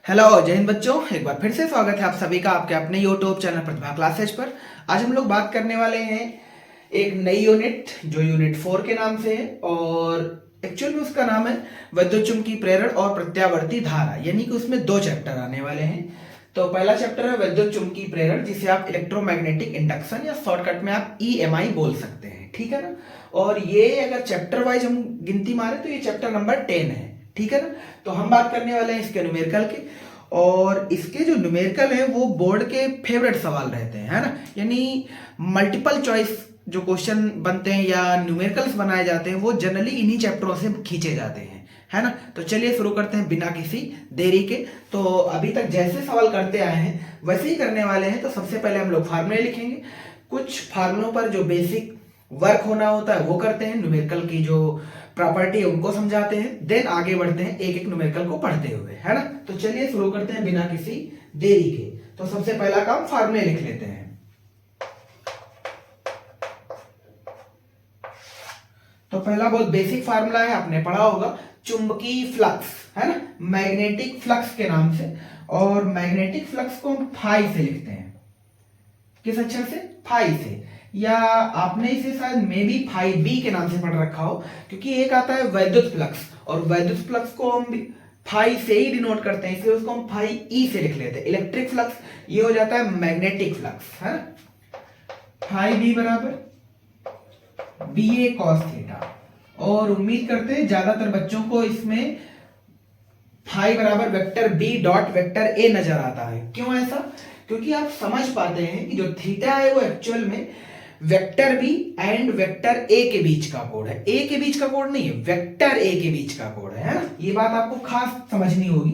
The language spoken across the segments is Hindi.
हेलो जय हिंद बच्चों, एक बार फिर से स्वागत है आप सभी का आपके अपने यूट्यूब चैनल प्रतिभा क्लासेज पर। आज हम लोग बात करने वाले हैं एक नई यूनिट जो यूनिट 4 के नाम से है और एक्चुअल में उसका नाम है वैद्युतचुंबकीय प्रेरण और प्रत्यावर्ती धारा, यानी कि उसमें दो चैप्टर आने वाले हैं। तो पहला चैप्टर है वैद्युतचुंबकीय प्रेरण, जिसे आप इलेक्ट्रोमैग्नेटिक इंडक्शन या शॉर्टकट में आप EMI बोल सकते हैं, ठीक है ना। और ये अगर चैप्टर वाइज हम गिनती मारे तो ये चैप्टर नंबर 10 है, ठीक है ना। तो हम बात करने वाले हैं इसके न्यूमेरिकल के, और इसके जो न्यूमेरिकल है वो बोर्ड के फेवरेट सवाल रहते हैं, है ना। यानी मल्टीपल चॉइस जो क्वेश्चन बनते हैं या न्यूमेरिकल्स बनाए जाते हैं वो जनरली इन्हीं चैप्टरों से खींचे जाते हैं, है ना। तो चलिए शुरू करते हैं बिना किसी देरी के। तो अभी तक जैसे सवाल करते आए हैं वैसे ही करने वाले हैं। तो सबसे पहले हम लोग फार्मूले लिखेंगे, कुछ फार्मूलों पर जो बेसिक वर्क होना होता है वो करते हैं, न्यूमेरिकल की जो प्रॉपर्टी है उनको समझाते हैं, देन आगे बढ़ते हैं एक एक न्यूमेरिकल को पढ़ते हुए, है ना। तो चलिए शुरू करते हैं बिना किसी देरी के। तो सबसे पहला काम फार्मूले लिख लेते हैं। तो पहला बहुत बेसिक फार्मूला है, आपने पढ़ा होगा, चुंबकीय फ्लक्स, है ना, मैग्नेटिक फ्लक्स के नाम से। और मैग्नेटिक फ्लक्स को हम फाई से लिखते हैं। किस अक्षर से? फाई से। या आपने इसे शायद मे बी फाई बी के नाम से पढ़ रखा हो, क्योंकि एक आता है वैद्युत फ्लक्स, और वैद्युत फ्लक्स को हम फाई से ही डिनोट करते हैं, इसलिए उसको हम फाई ई से लिख लेते हैं। इलेक्ट्रिक फ्लक्स ये हो जाता है मैग्नेटिक फ्लक्स, है ना। फाई बी बराबर BA cos थीटा। और उम्मीद करते हैं ज्यादातर बच्चों को इसमें फाई बराबर vector B dot vector A नजर आता है। क्यों ऐसा? क्योंकि आप समझ पाते हैं कि जो थीटा है वो एक्चुअल में vector B and vector A के बीच का कोण है। A के बीच का कोण नहीं है, वेक्टर A के बीच का कोण है ना। ये बात आपको खास समझनी होगी।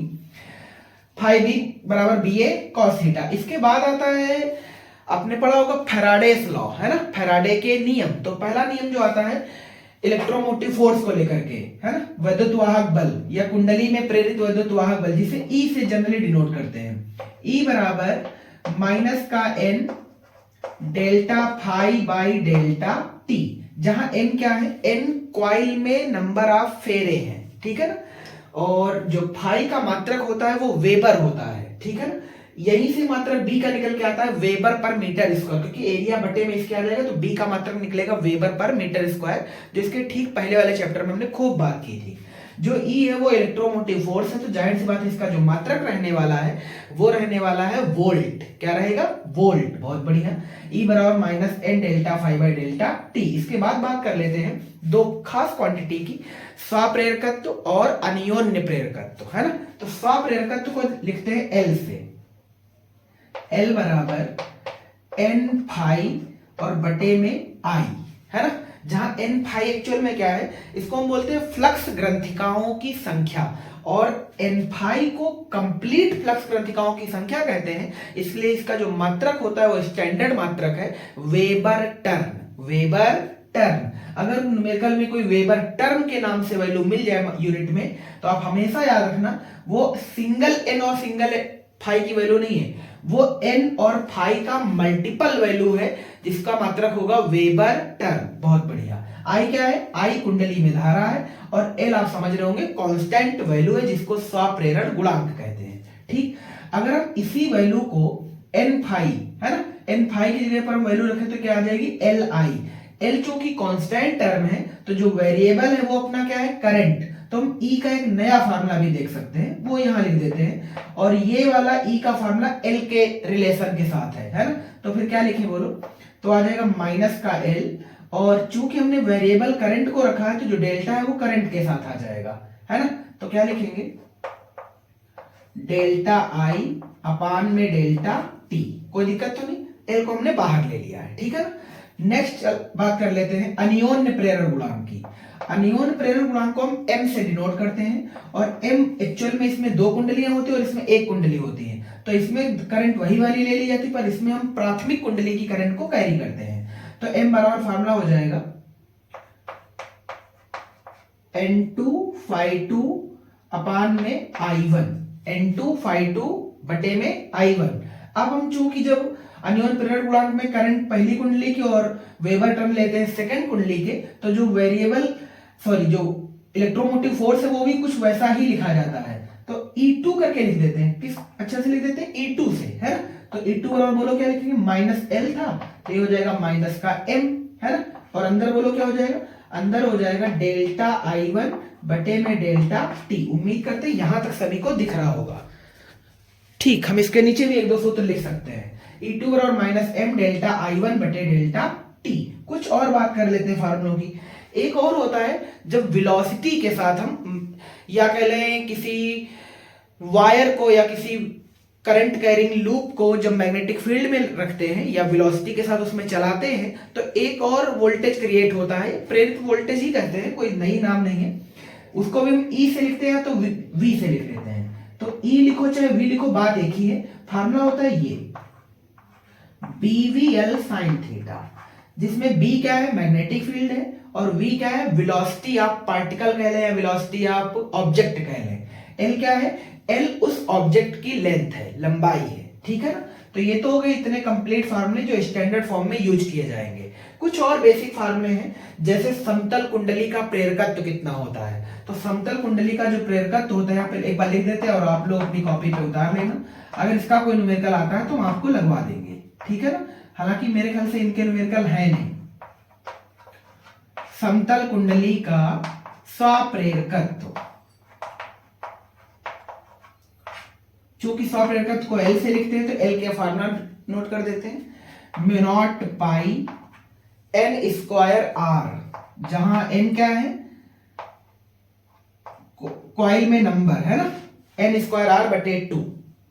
फाई B बराबर BA cos थीटा। इसके बाद आता है, आपने पढ़ा होगा फैराडेस लॉ, है ना, फैराडे के नियम। तो पहला नियम जो आता है इलेक्ट्रोमोटिव फोर्स को लेकर के, है ना, वैद्युत वाहक बल या कुंडली में प्रेरित वैद्युत वाहक बल, जिसे E से जनरली डिनोट करते हैं। E बराबर माइनस का N delta phi by delta T, जहां N क्या है? N कॉइल में नंबर ऑफ फेरे हैं, ठीक है ना। और जो फाई का मात्रक होता है वो वेबर होता है, ठीक है ना। यहीं से मात्रक बी का निकल के आता है वेबर पर मीटर स्क्वायर, क्योंकि एरिया बटे में इसके आ जाएगा तो बी का मात्रक निकलेगा वेबर पर मीटर स्क्वायर, जो इसके ठीक पहले वाले चैप्टर में हमने खूब बात की थी। जो ई है वो इलेक्ट्रोमोटिव फोर्स है, तो जाहिर सी बात है इसका जो मात्रक रहने वाला है वो रहने वाला है वोल्ट। क्या रहेगा? वोल्ट। बहुत बढ़िया। ई बराबर minus N delta phi by delta T. इसके बाद बात कर लेते हैं दो खास क्वांटिटी की, स्वप्रेरकत्व और अन्योन्य प्रेरकत्व, है ना। तो स्वप्रेरकत्व को लिखते हैं एल से। एल बराबर एन फाई और बटे में आई, है ना। जहां एन फाई एक्चुअल में क्या है, इसको हम बोलते हैं फ्लक्स ग्रंथिकाओं की संख्या, और एन फाई को कंप्लीट फ्लक्स ग्रंथिकाओं की संख्या कहते हैं। इसलिए इसका जो मात्रक होता है वो स्टैंडर्ड मात्रक है वेबर टर्न। Weber turn. अगर न्यूमेरिकल में कोई वेबर टर्न के नाम से वैल्यू मिल जाए यूनिट में, तो आप हमेशा याद रखना वो सिंगल एन और सिंगल फाई की वैल्यू नहीं है, वो एन और फाई का मल्टीपल वैल्यू है, जिसका मात्रक होगा वेबर टर्न। बहुत बढ़िया। आई क्या है? आई कुंडली में धारा है, और एल आप समझ रहे होंगे कांस्टेंट वैल्यू है, जिसको स्वप्रेरण गुणांक कहते हैं, ठीक। अगर हम इसी वैल्यू को एन फाई, है ना, एन फाई की जगह पर हम वैल्यू रखें तो क्या आ जाएगी? L I. एल चूंकि कांस्टेंट टर्म है, तो जो वेरिएबल है वो अपना क्या है? करंट। तो हम E का एक नया फार्मूला भी देख सकते हैं, वो यहां लिख देते हैं। और ये वाला E का फार्मूला L के रिलेशन के साथ है ना। तो फिर क्या लिखें बोलो? तो आ जाएगा माइनस का L, और चूंकि हमने वेरिएबल करंट को रखा है तो जो डेल्टा है वो करंट के साथ आ जाएगा, है ना। तो क्या लिखेंगे? डेल्टा I अपान में डेल्टा T। कोई दिक्कत तो नहीं, L को हमने बाहर ले लिया है, ठीक है ना। नेक्स्ट बात कर लेते हैं अन्योन्य प्रेरण गुणांक की। अन्योन्य प्रेरण गुणांक को हम m से डिनोट करते हैं, और m एक्चुअल में इसमें दो कुंडलियां होती है और इसमें एक कुंडली होती है, तो इसमें करंट वही वाली ले ली जाती है, पर इसमें हम प्राथमिक कुंडली की करंट को कैरी करते हैं। तो m बराबर फार्मूला हो जाएगा N2 phi2 अपान में I1, N2 phi2 बटे में I1। अब हम चूंकि जब अन्योन्य प्रेरण गुणांक में करंट पहली कुंडली की और वेबर टर्न लेते हैं सेकंड कुंडली के, तो जो वेरिएबल जो इलेक्ट्रोमोटिव फोर्स है वो भी कुछ वैसा ही लिखा जाता है। तो E2 करके लिख देते हैं, किस अक्षर से लिख देते हैं, E2 से, है ना। तो E2 बराबर बोलो क्या लिखेंगे, माइनस एल था, तो ये हो जाएगा माइनस का m, है ना। और अंदर बोलो क्या हो जाएगा, अंदर हो जाएगा डेल्टा I1 बटे में डेल्टा टी। उम्मीद करते हैं यहां तक सभी को दिख रहा होगा। ठीक, हम इसके नीचे भी एक दो सूत्र लिख सकते हैं। E2 बराबर माइनस m डेल्टा I1 बटे डेल्टा टी। कुछ और बात कर लेते हैं फार्मूलों की। एक और होता है जब वेलोसिटी के साथ हम, या कह लें किसी वायर को या किसी करंट कैरिंग लूप को जब मैग्नेटिक फील्ड में रखते हैं या वेलोसिटी के साथ उसमें चलाते हैं, तो एक और वोल्टेज क्रिएट होता है, प्रेरित वोल्टेज ही कहते हैं, कोई नई नाम नहीं है। उसको भी हम ई से लिखते हैं तो वी से लिख लेते हैं। तो ई लिखो चाहे वी लिखो, बात एक ही है। फार्मूला होता है ये BVL sin थीटा, जिसमें बी क्या है, मैग्नेटिक फील्ड है, और वी क्या है, वेलोसिटी आप पार्टिकल कह लें या वेलोसिटी आप ऑब्जेक्ट कह लें। एल क्या है, एल उस ऑब्जेक्ट की लेंथ है, लंबाई है, ठीक है ना। तो ये तो हो गए इतने कंप्लीट फार्मूले जो स्टैंडर्ड फॉर्म में यूज किए जाएंगे। कुछ और बेसिक फार्मूले हैं, जैसे समतल कुंडली का प्रेरकत्व कितना होता है। तो समतल कुंडली का जो प्रेरकत्व होता है, यहाँ पे एक बार लिख देते हैं और आप लोग अपनी कॉपी पे उतार लेना। अगर इसका कोई न्यूमेरिकल आता है तो हम आपको लगवा देंगे, ठीक है ना। हालांकि मेरे ख्याल से इनके न्यूमेरिकल है नहीं। समतल कुंडली का स्वप्रेरकत्व, चूंकि स्वप्रेरकत्व को एल से लिखते हैं तो एल के फॉर्मूला नोट कर देते हैं, mu naught pi N square R, जहां एन क्या है, कॉइल में नंबर है ना, एन स्क्वायर आर बटे 2,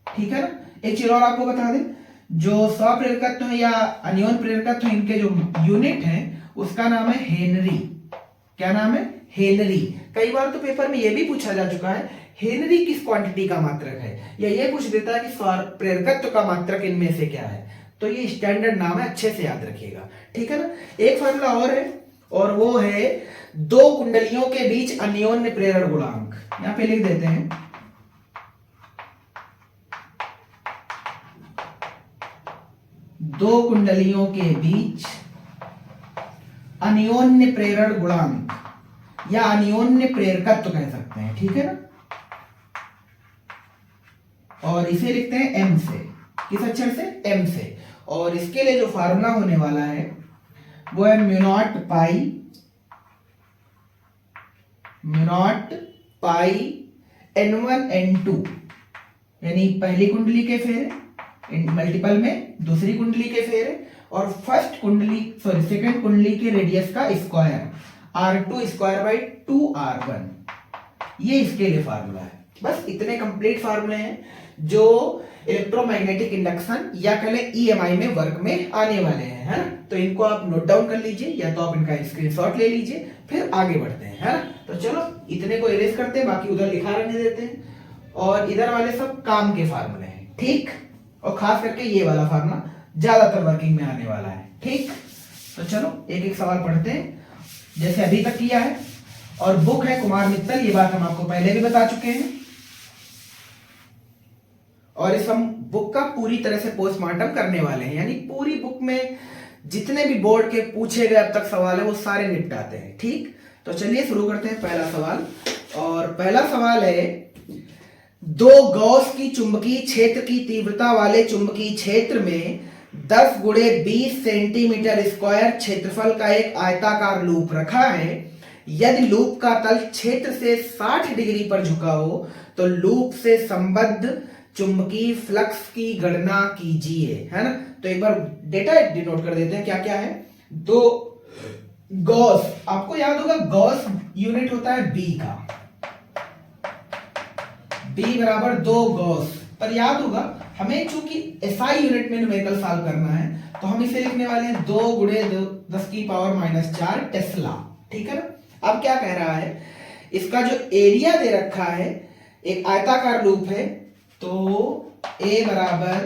ठीक है ना। एक चीज और आपको बता दें, जो स्वप्रेरकत्व या अन्योन प्रेरकत्व, इनके जो यूनिट है उसका नाम है हेनरी। क्या नाम है, हेनरी। कई बार तो पेपर में यह भी पूछा जा चुका है, हेनरी किस क्वांटिटी का मात्रक है, या ये पूछ देता है कि प्रेरकत्व का मात्रक इनमें से क्या है। तो ये स्टैंडर्ड नाम है, अच्छे से याद रखिएगा, ठीक है ना। एक फॉर्मूला और है, और वो है दो कुंडलियों के बीच अन्योन्य प्रेरण गुणांक। यहां पे लिख देते हैं, दो कुंडलियों के बीच अन्योन्य प्रेरण गुणांक या अन्योन्य प्रेरकत्व कह सकते हैं, ठीक है ना। और इसे लिखते हैं एम से, किस अक्षर से, एम से। और इसके लिए जो फार्मूला होने वाला है वो है म्यू नॉट पाई N1 N2, यानी पहली कुंडली के फेरे मल्टीपल में दूसरी कुंडली के फेरे, और फर्स्ट कुंडली सेकंड कुंडली के रेडियस का square, R2 square by 2R1। ये इसके लिए फार्मूला है। बस इतने कंप्लीट फार्मूले हैं जो इलेक्ट्रोमैग्नेटिक इंडक्शन या कह लें EMI में वर्क में आने वाले हैं, है ना। तो इनको आप नोट डाउन कर लीजिए, या तो आप इनका स्क्रीनशॉट ले लीजिए, फिर आगे बढ़ते हैं, है ना। तो चलो इतने को इरेज करते हैं, बाकी उधर लिखा रहने देते हैं, और इधर वाले सब काम के फार्मूले हैं, ठीक। और खास करके ये वाला फार्मूला ज्यादातर वर्किंग में आने वाला है, ठीक। तो चलो एक एक सवाल पढ़ते हैं जैसे अभी तक किया है। और बुक है कुमार मित्तल, ये बात हम आपको पहले भी बता चुके हैं। और इस हम बुक का पूरी तरह से पोस्टमार्टम करने वाले हैं, यानी पूरी बुक में जितने भी बोर्ड के पूछे गए अब तक सवाल है वो सारे निपटाते हैं, ठीक। तो चलिए शुरू करते हैं पहला सवाल। और पहला सवाल है, दो गॉस की चुंबकीय क्षेत्र की तीव्रता वाले चुंबकीय क्षेत्र में 10 गुणे 20 सेंटीमीटर स्क्वायर क्षेत्रफल का एक आयताकार लूप रखा है। यदि लूप का तल क्षेत्र से 60 डिग्री पर झुका हो तो लूप से संबद्ध चुंबकीय फ्लक्स की गणना कीजिए, है ना। तो एक बार डेटा डिनोट कर देते हैं, क्या क्या है। दो गॉस, आपको याद होगा गॉस यूनिट होता है बी का, बी बराबर 2 गॉस। पर याद होगा हमें चूंकि एसआई यूनिट में न्यूमेरिकल सॉल्व करना है, तो हम इसे लिखने वाले हैं 2 गुणे 10 की पावर -4 टेस्ला, ठीक है ना। अब क्या कह रहा है, इसका जो एरिया दे रखा है, एक आयताकार लूप है, तो ए बराबर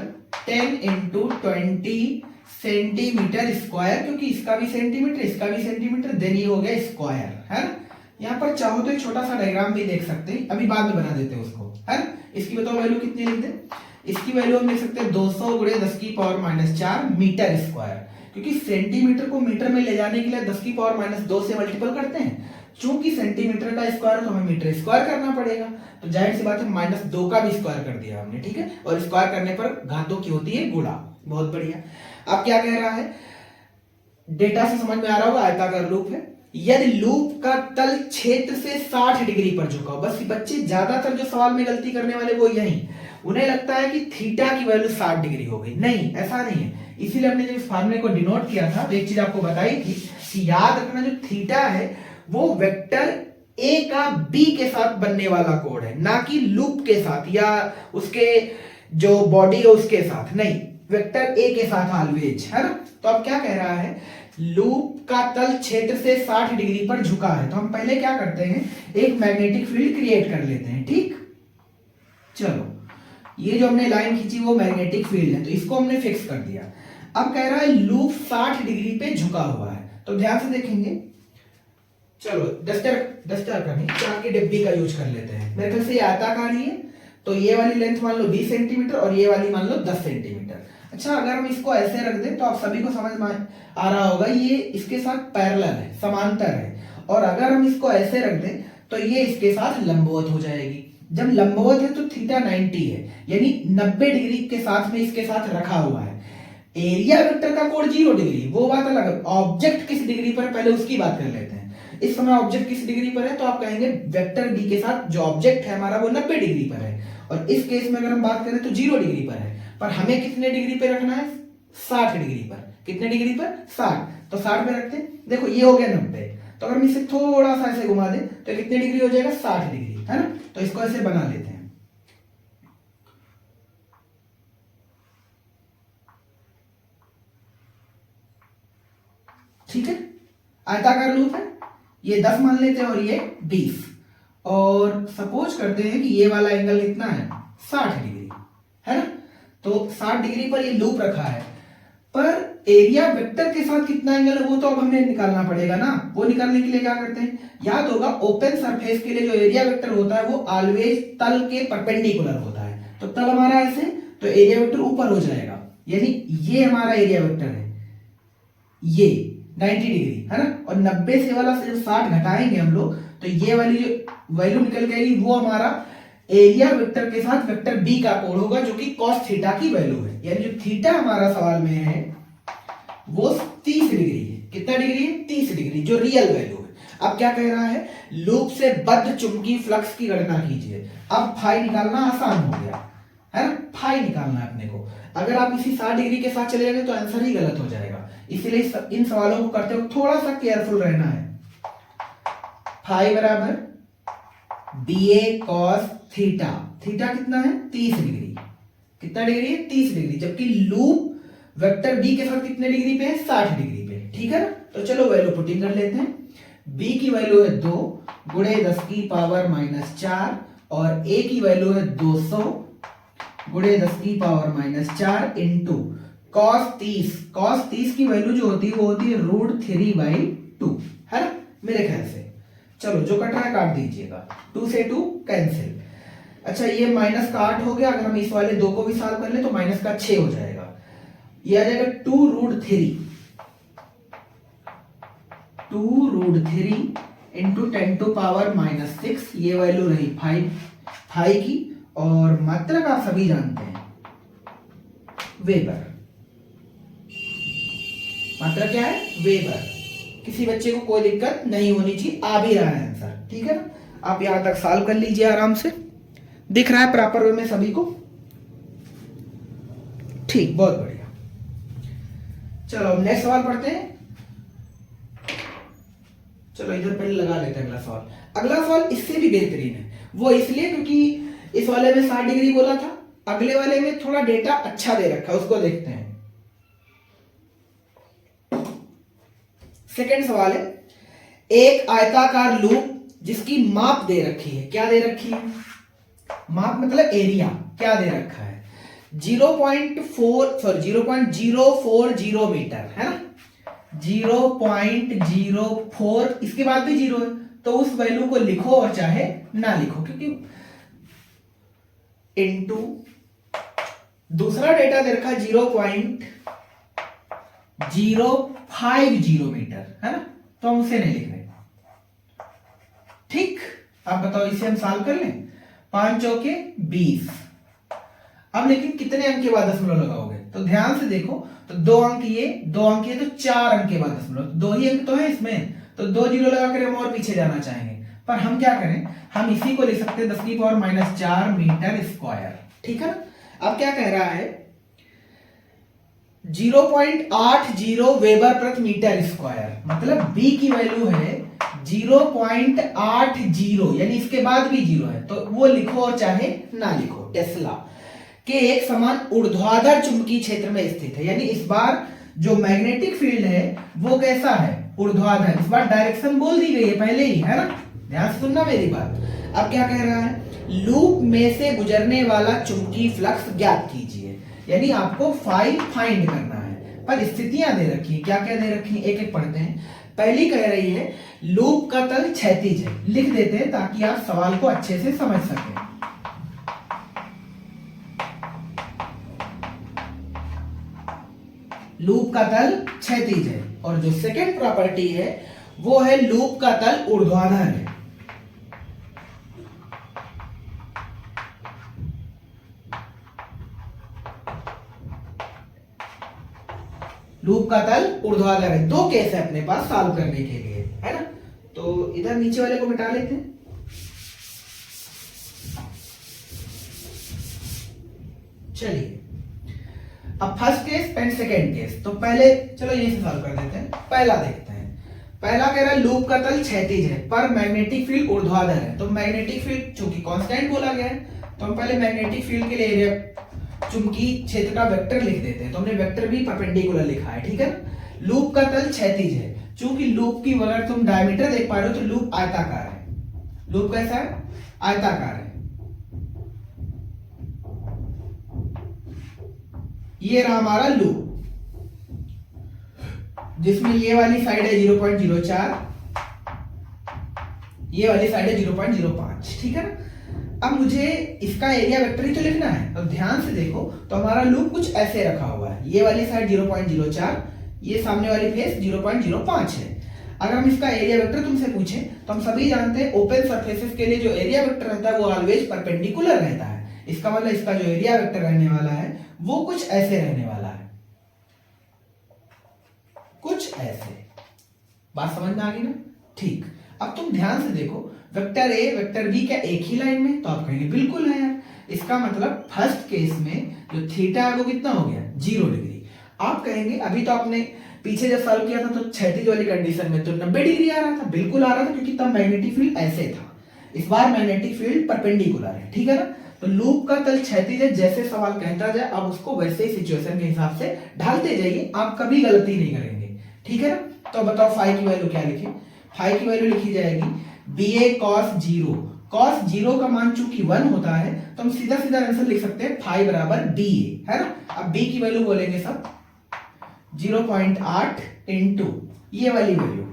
10 × 20 सेंटीमीटर स्क्वायर, क्योंकि इसका भी सेंटीमीटर इसका भी सेंटीमीटर, देन ये हो गया स्क्वायर, है ना। यहाँ पर चाहो तो एक छोटा सा डायग्राम भी देख सकते हैं, अभी बाद में बना देते हैं उसको, है ना। इसकी बताओ वैल्यू कितनी लिख दें, इसकी वैल्यू हम लिख सकते हैं 200 गुणे 10 की पावर -4 मीटर स्क्वायर, क्योंकि सेंटीमीटर को मीटर में ले जाने के लिए 10 की पावर -2 से मल्टीपल करते हैं, चूंकि सेंटीमीटर का स्क्वायर तो हमें मीटर स्क्वायर करना पड़ेगा, तो जाहिर सी बात है -2 का भी स्क्वायर कर दिया हमने, ठीक है। और स्क्वायर करने पर घातों की होती है गुणा। बहुत बढ़िया। अब क्या कह रहा है, डेटा से समझ में आ रहा होगा, आयताकार लूप है। यदि लूप का तल क्षेत्र से 60 डिग्री पर झुका हो, बस बच्चे ज्यादातर जो सवाल में गलती करने वाले वो यही, उन्हें लगता है कि थीटा की वैल्यू 60 डिग्री हो गई। नहीं, ऐसा नहीं है। इसीलिए हमने जब इस फार्मूले को डिनोट किया था तो एक चीज आपको बताई थी कि याद रखना, जो थीटा है वो वेक्टर ए का बी के साथ बनने वाला कोण है, ना कि लूप के साथ या उसके जो बॉडी है उसके साथ। नहीं, वेक्टर ए के साथ ऑलवेज, है ना। तो अब क्या कह रहा है, लूप का तल क्षेत्र से 60 डिग्री पर झुका है, तो हम पहले क्या करते हैं, एक मैग्नेटिक फील्ड क्रिएट कर लेते हैं, ठीक। चलो, ये जो हमने लाइन खींची वो मैग्नेटिक फील्ड है, तो इसको हमने फिक्स कर दिया। अब कह रहा है लूप 60 डिग्री पे झुका हुआ है, तो ध्यान से देखेंगे। चलो डस्टर का नहीं, चाक की डिब्बी का यूज कर लेते हैं। मेरे ख्याल से ये आयताकार ही है, तो ये वाली लेंथ मान लो 20 सेंटीमीटर और ये वाली मान लो 10 सेंटीमीटर। अच्छा, अगर हम इसको ऐसे रख दें तो आप सभी को समझ में आ रहा होगा ये इसके साथ पैरेलल है, समांतर है। और अगर हम इसको ऐसे रख दें तो ये इसके साथ लंबवत हो जाएगी। जब लंबवत है तो थीटा 90 है, यानी 90 डिग्री के साथ में इसके साथ रखा हुआ है। एरिया वेक्टर का कोण 0 डिग्री, वो बात अलग है। ऑब्जेक्ट किस डिग्री पर है पहले उसकी बात कर लेते हैं। इस समय ऑब्जेक्ट किस डिग्री पर है, तो आप कहेंगे वेक्टर बी के साथ जो ऑब्जेक्ट है हमारा वो 90 डिग्री पर है। और इस केस में अगर हम बात करें तो 0 डिग्री पर है, पर हमें कितने डिग्री पे रखना है, 60 डिग्री पर। कितने डिग्री पर, 60। तो 60 पे रखते हैं। देखो ये हो गया 90, तो अगर हम इसे थोड़ा सा ऐसे घुमा दें तो कितने डिग्री हो जाएगा, 60 डिग्री, है ना। तो इसको ऐसे बना लेते हैं। ठीक है, आयताकार लूप है, ये 10 मान लेते हैं और ये 20। और सपोज करते हैं कि ये वाला एंगल कितना है, 60 डिग्री, है ना। तो 60 डिग्री पर ये लूप रखा है, पर एरिया वेक्टर के साथ कितना एंगल है वो तो अब हमें निकालना पड़ेगा ना। वो निकालने के लिए क्या करते हैं, याद होगा ओपन सरफेस के लिए जो एरिया वेक्टर होता है वो ऑलवेज तल के परपेंडिकुलर होता है। तो तल हमारा ऐसे, तो एरिया वेक्टर ऊपर हो जाएगा, यानी ये हमारा एरिया वेक्टर है, ये 90 डिग्री, है ना। और 90 से वाला से 60 घटाएंगे हम लोग तो ये वाली जो वैल्यू निकल के आएगी वो हमारा एरिया वेक्टर के साथ वेक्टर बी का कोण होगा, जो कि cos थीटा की वैल्यू है। यानी जो थीटा हमारा सवाल में है वो 30 डिग्री है। कितना डिग्री है, 30 डिग्री, जो रियल वैल्यू है। अब क्या कह रहा है, लूप से बद्ध चुंबकीय फ्लक्स की गणना कीजिए। अब फाई निकालना आसान हो गया, है ना। फाई निकालना है अपने को। अगर आप इसी 60 डिग्री के साथ चले जाएंगे तो आंसर ही गलत हो जाएगा। इसलिए इन सवालों को करते वक्त थोड़ा सा केयरफुल रहना है। फाई बराबर BA cos थीटा, थीटा कितना है, 30 डिग्री। कितना डिग्री है, 30 डिग्री, जबकि लूप वेक्टर बी के साथ कितने डिग्री पे है, 60 डिग्री पे, ठीक है ना। तो चलो वैल्यू पुटिंग कर लेते हैं। बी की वैल्यू है 2 गुणे 10 की पावर -4 और ए की वैल्यू है 200 गुणे 10 की पावर -4 इंटू cos 30 की वैल्यू जो होती है वो होती है √3/2, है ना, मेरे ख्याल से। चलो जो कट रहा है काट दीजिएगा, 2 से 2 कैंसिल। अच्छा, ये माइनस का 8 हो गया। अगर हम इस वाले 2 को भी सॉल्व कर ले तो माइनस का 6 हो जाएगा। ये आ जाएगा 2√3 इंटू 10 टू पावर -6। ये वैल्यू रही 5 की, और मात्रक आप सभी जानते हैं वेबर। मात्रक क्या है, वेबर। किसी बच्चे को कोई दिक्कत नहीं होनी चाहिए, आ भी रहा है आंसर, ठीक है ना। आप यहां तक सॉल्व कर लीजिए आराम से, दिख रहा है प्रॉपर वे में सभी को, ठीक, बहुत बढ़िया। चलो नेक्स्ट सवाल पढ़ते हैं। चलो इधर पहले लगा लेते हैं अगला सवाल। अगला सवाल इससे भी बेहतरीन है, वो इसलिए क्योंकि इस वाले में 60 डिग्री बोला था, अगले वाले में थोड़ा डेटा अच्छा दे रखा है, उसको देखते हैं। सेकंड सवाल है, एक आयताकार लूप जिसकी माप दे रखी है। क्या दे रखी है, माप मतलब एरिया, क्या दे रखा है, 0.040 मीटर, है ना, 0.04। इसके बाद भी 0 है तो उस वैल्यू को लिखो और चाहे ना लिखो, क्योंकि इनटू दूसरा डेटा दे रखा 0.050 मीटर, है ना, तो हम उसे नहीं लिख रहे। आप बताओ इसे हम सॉल्व कर लें। 5 चौके 20। अब लेकिन कितने अंक के बाद दशमलव लगाओगे, तो ध्यान से देखो, तो 2 अंक ये 2 अंक ये, तो 4 अंक के बाद दशमलव, 2 ही अंक तो है इसमें, तो 2 जीरो लगाकर हम और पीछे जाना चाहेंगे, पर हम क्या करें, हम इसी को लिख सकते हैं 10 की पावर -4 मीटर स्क्वायर। ठीक है ना। अब क्या कह रहा है, 0.80 वेबर प्रति मीटर स्क्वायर, मतलब बी की वैल्यू है 0.80, यानी इसके बाद भी जीरो है, तो वो लिखो और चाहे ना लिखो। टेस्ला के एक समान ऊर्ध्वाधर चुंबकीय क्षेत्र में स्थित है, यानी इस बार जो मैग्नेटिक फील्ड है वो कैसा है, ऊर्ध्वाधर। इस बार डायरेक्शन बोल दी गई है पहले ही, है ना, ध्यान से सुनना मेरी बात। अब क्या कह रहा है, लूप में से गुजरने वाला चुंबकीय फ्लक्स ज्ञात कीजिए, यानी आपको फाइल फाइंड करना है, पर स्थितियां दे रखी है। क्या क्या दे रखी है, एक एक पढ़ते हैं। पहली कह रही है लूप का तल क्षैतिज है, लिख देते हैं ताकि आप सवाल को अच्छे से समझ सकें। लूप का तल क्षैतिज है, और जो सेकंड प्रॉपर्टी है वो है लूप का तल ऊर्ध्वाधर है। लूप का तल ऊर्ध्वाधर है। 2 केस है अपने पास सॉल्व करने के लिए, है ना। तो इधर नीचे वाले को मिटा लेते हैं। चलिए, अब first case and second case, तो पहले चलो यही से सॉल्व कर देते हैं। पहला देखते हैं। पहला कह रहा है लूप का तल क्षैतिज है पर मैग्नेटिक फील्ड ऊर्ध्वाधर है, तो मैग्नेटिक फील्ड चूंकि कांस्टेंट बोला गया है, तो हम पहले मैग्नेटिक फील्ड के लिए एरिया चुंबकीय क्षेत्र का वेक्टर लिख देते हैं, तो हमने वेक्टर भी परपेंडिकुलर लिखा है। ठीक है ना। लूप का तल क्षैतिज है, चूंकि लूप की अगर तुम डायमीटर देख पा रहे हो तो लूप आयताकार है। लूप कैसा है, आयताकार है। ये रहा हमारा लूप, जिसमें ये वाली साइड है 0.04, ये वाली साइड है 0.05। ठीक है ना। अब मुझे इसका एरिया वेक्टर ही तो लिखना है, अब ध्यान से देखो, तो हमारा लूप कुछ ऐसे रखा हुआ है, ये वाली साइड 0.04, ये सामने वाली फेस 0.05 है। अगर हम इसका एरिया वेक्टर तुमसे पूछे, तो हम सभी जानते हैं ओपन सरफेसेस के लिए जो एरिया वेक्टर रहता है वो ऑलवेज परपेंडिकुलर रहता है। इसका मतलब इसका जो एरिया वेक्टर रहने वाला है वो कुछ ऐसे रहने वाला है, कुछ ऐसे। बात समझ में आ गई ना। ठीक, अब तुम ध्यान से देखो, वेक्टर ए वेक्टर बी क्या एक ही लाइन में, तो आप कहेंगे बिल्कुल है यार। इसका मतलब फर्स्ट केस में जो थीटा है वो कितना हो गया, 0 डिग्री। आप कहेंगे अभी तो आपने पीछे जब सॉल्व किया था तो क्षैतिज वाली कंडीशन में तो 90 डिग्री आ रहा था, बिल्कुल आ रहा था, क्योंकि तब मैग्नेटिक फील्ड ऐसे था। इस बार मैग्नेटिक फील्ड परपेंडिकुलर है। ठीक है ना। तो लूप का तल क्षैतिज है, जैसे सवाल कहता जाए आप उसको वैसे ही सिचुएशन के हिसाब से ढालते जाइए, आप कभी गलती नहीं करेंगे। ठीक है ना। तो बताओ फाई की वैल्यू क्या लिखे, फाई की वैल्यू लिखी जाएगी BA cos 0। cos 0 का मान चूंकि 1 होता है, तो हम सीधा सीधा आंसर लिख सकते हैं फाई बराबर BA, है ना। अब B की वैल्यू बोलेंगे सब 0.8 इंटू ये वाली वैल्यू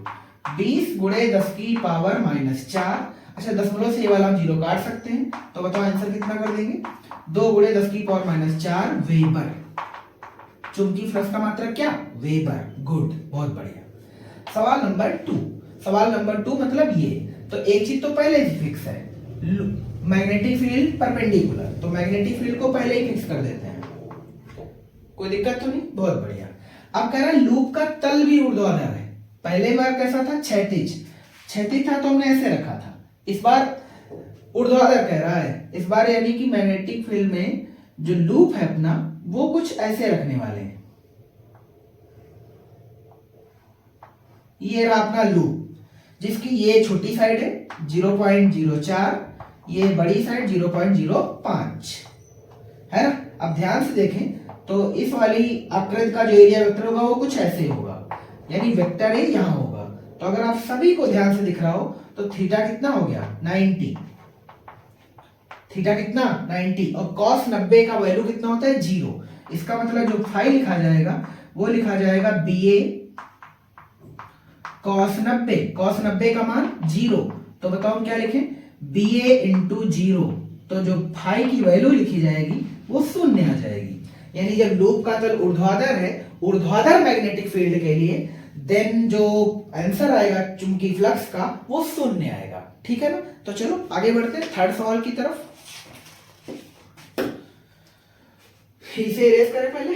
20 गुणे 10 की पावर -4। अच्छा, दशमलव से ये वाला हम 0 काट सकते हैं, तो बताओ आंसर कितना कर देंगे, 2 गुणे 10 की पावर -4 वेबर। चुंबकीय फ्लक्स का मात्रक क्या, वेबर। गुड, बहुत बढ़िया। सवाल नंबर 2। सवाल नंबर 2 मतलब ये, तो एक चीज तो पहले ही फिक्स है, मैग्नेटिक फील्ड परपेंडिकुलर, तो मैग्नेटिक फील्ड को पहले ही फिक्स कर देते हैं, कोई दिक्कत तो नहीं, बहुत बढ़िया। अब कह रहा है लूप का तल भी ऊर्ध्वाधर है। पहले बार कैसा था, क्षैतिज, क्षैतिज था तो हमने ऐसे रखा था, इस बार ऊर्ध्वाधर कह रहा है। इस बार यानी कि मैग्नेटिक फील्ड में जो लूप है अपना वो कुछ ऐसे रखने वाले हैं। ये रहा अपना लूप, जिसकी ये छोटी साइड है 0.04, ये बड़ी साइड 0.05, है ना। अब ध्यान से देखें तो इस वाली आकृति का जो एरिया वेक्टर होगा वो कुछ ऐसे होगा, यानी वेक्टर ए यहां होगा। तो अगर आप सभी को ध्यान से दिख रहा हो तो थीटा कितना हो गया, 90। थीटा कितना, 90, और cos 90 का वैल्यू कितना होता है, 0। इसका मतलब जो फाई लिखा जाएगा वो लिखा जाएगा BA cos 90। cos 90 का मान 0, तो बताओ हम क्या लिखें, BA इंटू 0, तो जो फाई की वैल्यू लिखी जाएगी वो 0 आ जाएगी। यानी जब लूप का तल ऊर्ध्वाधर है, ऊर्ध्वाधर मैग्नेटिक फील्ड के लिए, देन जो आंसर आएगा चुंबकीय फ्लक्स का वो शून्य आएगा। ठीक है ना। तो चलो आगे बढ़ते हैं थर्ड सवाल की तरफ। इसे इरेज करें पहले।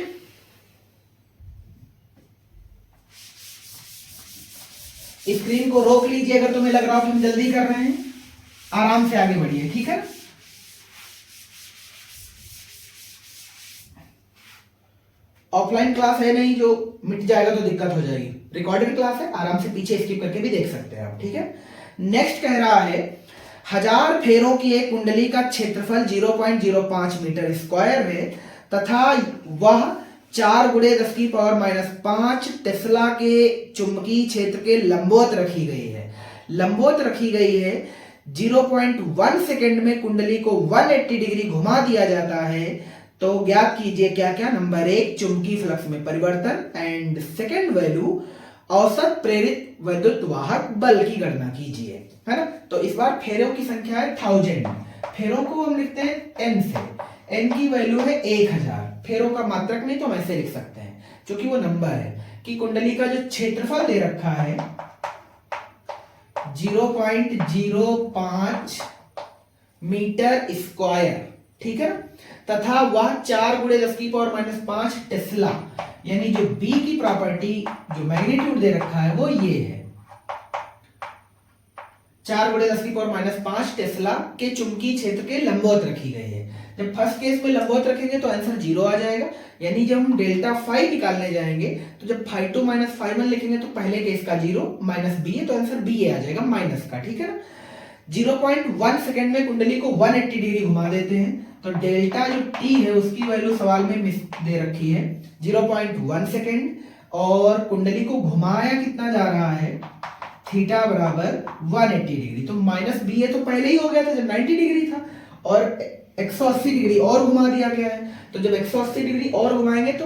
स्क्रीन को रोक लीजिए अगर तुम्हें लग रहा हो कि हम जल्दी कर रहे हैं, आराम से आगे बढ़िए। ठीक है ना। ऑफलाइन क्लास है नहीं, जो मिट जाएगा तो दिक्कत हो जाएगी। रिकॉर्डेड क्लास है, आराम से पीछे स्किप करके भी देख सकते हैं आप। ठीक है। नेक्स्ट कह रहा है 1000 फेरों की एक कुंडली का क्षेत्रफल 0.05 मीटर स्क्वायर है तथा वह 4 गुणे 10⁻⁻5 टेस्ला के चुंबकीय क्षेत्र के लंबवत रखी गई है। लंबवत रखी गई है। 0.1 सेकेंड में कुंडली को 180 डिग्री घुमा दिया जाता है। तो ज्ञात कीजिए क्या क्या। नंबर 1 चुंबकीय फ्लक्स में परिवर्तन एंड सेकेंड वैल्यू औसत प्रेरित विद्युत वाहक बल की गणना कीजिए, है ना। तो इस बार फेरों की संख्या है 1000। फेरों को हम लिखते हैं n से। n की वैल्यू है 1000। फेरों का मात्रक नहीं तो हम ऐसे लिख सकते हैं क्योंकि वो नंबर है कि कुंडली का जो क्षेत्रफल दे रखा है 0.05 मीटर स्क्वायर। ठीक है ना। तथा वह 4 गुणे 10⁻⁻5 टेस्ला, यानी जो B की प्रॉपर्टी जो मैग्नीट्यूड दे रखा है वो ये है 4 गुणे 10⁻⁻5 टेस्ला के चुंबकीय क्षेत्र के लंबवत रखी गई है। जब फर्स्ट केस में लंबवत रखेंगे तो आंसर 0 आ जाएगा, यानी जब हम डेल्टा फाई निकालने जाएंगे तो जब φ2 - φ1 लिखेंगे तो पहले केस का 0 माइनस बी है तो आंसर बी आ जाएगा माइनस का। ठीक है ना। 0.1 सेकेंड में कुंडली को 180 डिग्री घुमा देते हैं तो डेल्टा जो टी है उसकी वैल्यू सवाल में मिस दे रखी है 0.1 सेकेंड, और कुंडली को घुमाया कितना जा रहा है थीटा बराबर 180 डिग्री। तो माइनस बी है तो पहले ही हो गया था जब 90 डिग्री था, और 180 डिग्री और घुमा दिया गया है। तो जब 180 डिग्री और घुमाएंगे तो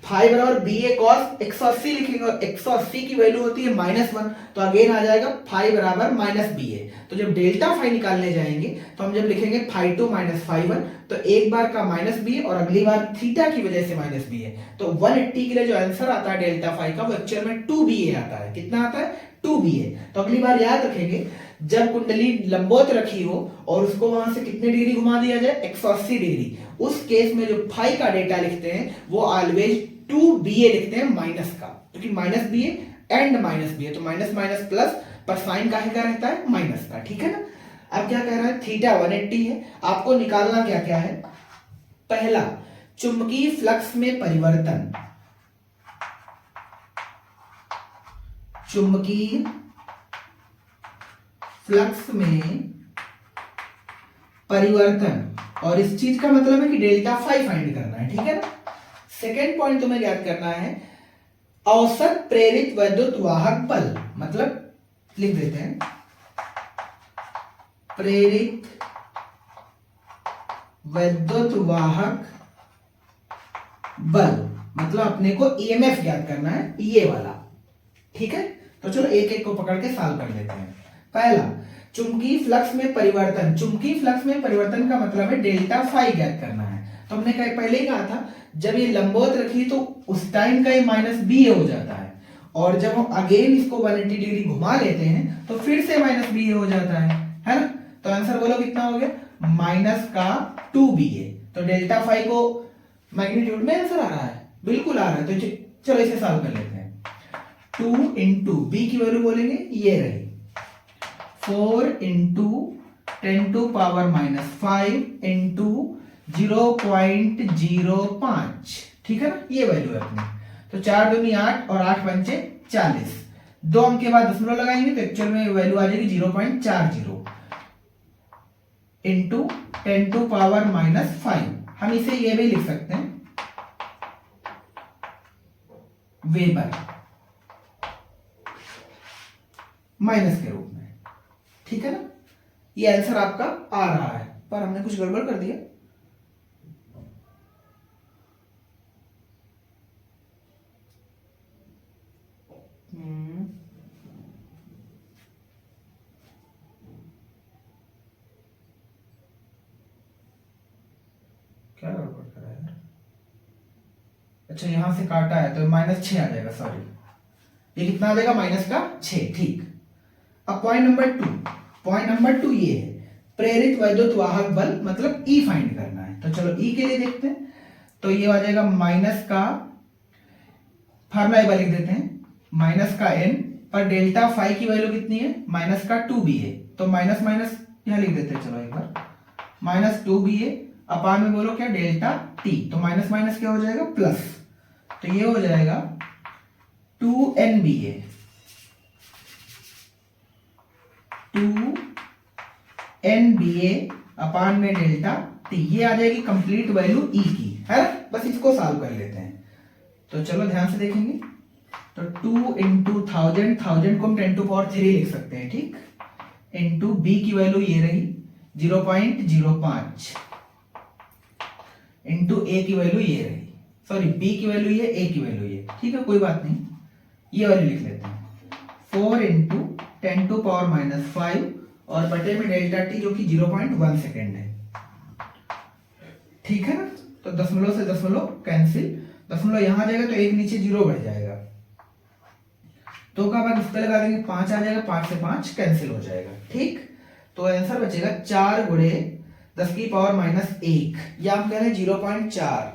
फाई बराबर बी ए कॉस 180 लिखेंगे और 180 की वैल्यू होती है -1, तो अगेन आ जाएगा फाई बराबर माइनस बी ए। तो जब डेल्टा फाई निकालने जाएंगे तो हम जब लिखेंगे φ2 - φ1 तो एक बार का माइनस बी है और अगली बार थीटा की वजह से माइनस बी है। तो 180 के लिए जो आंसर आता है डेल्टा फाई का वो एक्चुअल में 2ba आता है। कितना आता है 2ba। तो अगली बार याद रखेंगे जब कुंडली लंबवत रखी हो और उसको वहां से कितने डिग्री घुमा दिया जाए 180 डिग्री, उस केस में जो फाई का डेटा लिखते हैं वो ऑलवेज 2ba लिखते हैं माइनस का, क्योंकि minus B and minus B है तो माइनस माइनस प्लस, पर साइन काहे का रहता है माइनस का। ठीक है ना। अब क्या कह रहा है थीटा 180 है। आपको निकालना क्या क्या है। पहला चुंबकीय फ्लक्स में परिवर्तन, चुंबकीय फ्लक्स में परिवर्तन, और इस चीज का मतलब है कि डेल्टा फाई फाइंड करना है। ठीक है ना। सेकेंड पॉइंट तुम्हें याद करना है औसत प्रेरित विद्युत वाहक बल, मतलब लिख देते हैं प्रेरित विद्युत वाहक बल, मतलब अपने को ईएमएफ ज्ञात करना है ये वाला। ठीक है। तो चलो एक एक को पकड़ के सॉल्व कर लेते हैं। पहला चुंबकीय फ्लक्स में परिवर्तन। चुंबकीय फ्लक्स में परिवर्तन का मतलब है डेल्टा फाई ज्ञात करना है। तो हमने पहले ही कहा था जब ये लंबवत रखी तो उस टाइम का ये माइनस बी हो जाता है, और जब हम अगेन इसको 180 डिग्री घुमा लेते हैं तो फिर से माइनस बी हो जाता है ना। तो आंसर बोलो कितना हो गया माइनस का 2ba। तो डेल्टा फाई को मैग्नीट्यूड में आंसर आ रहा है, बिल्कुल आ रहा है। तो चलो इसे सॉल्व कर लेते हैं। 2 इंटू बी की वैल्यू बोलेंगे ये रही 4 इंटू 10⁻⁻5 इंटू 0.05। ठीक है ना। ये वैल्यू है अपनी। तो 4 दूनी 8 और 8 पंचे 40। 2 अंक के बाद दशमलव लगाएंगे तो एक्चुअल में वैल्यू आ जाएगी 0.40 इंटू 10⁻⁻5। हम इसे ये भी लिख सकते हैं वेबर माइनस के रूप में। ठीक है ना। ये आंसर आपका आ रहा है, पर हमने कुछ गड़बड़ कर दिया। क्या गड़बड़ करा है। अच्छा यहां से काटा है तो -6 आ जाएगा, सॉरी ये कितना आ जाएगा -6, ठीक। अब पॉइंट नंबर टू ये है प्रेरित वैद्युत वाहक बल मतलब ई फाइंड करना है। तो चलो ई के लिए देखते हैं। तो ये आ जाएगा माइनस का फार्मूला एक बार लिख देते हैं, माइनस का n पर डेल्टा फाई की वैल्यू कितनी है -2ba। तो माइनस माइनस यहां लिख देते हैं, चलो एक बार -2ba अपान में बोलो क्या डेल्टा t। तो माइनस माइनस क्या हो जाएगा प्लस, तो ये हो जाएगा 2nba 2nba अपान में डेल्टा t। ये आ जाएगी कंप्लीट वैल्यू e की, है ना। बस इसको सॉल्व कर लेते हैं। तो चलो ध्यान से देखेंगे। तो 2 इंटू 1000 को हम 10⁻³ लिख सकते हैं, ठीक। इंटू b की वैल्यू ये रही 0.05 इंटू a की वैल्यू ये रही, सॉरी b की वैल्यू ये, a की वैल्यू ये, ठीक है कोई बात नहीं। ये वाली लिख लेते हैं 4 इंटू 10⁻⁵ और बटे में डेल्टा t जो कि 0.1 सेकेंड है, ठीक है ना। तो दशमलव से दशमलव कैंसिल, दशमलव यहां आ जाएगा तो एक नीचे 0 बढ़ जाएगा, तो का बाद इस पे लगा देंगे 5 आ जाएगा, 5 से 5 कैंसिल हो जाएगा, ठीक। तो आंसर बचेगा 4 गुणे 10⁻⁻1 या हम कह रहे हैं 0.4।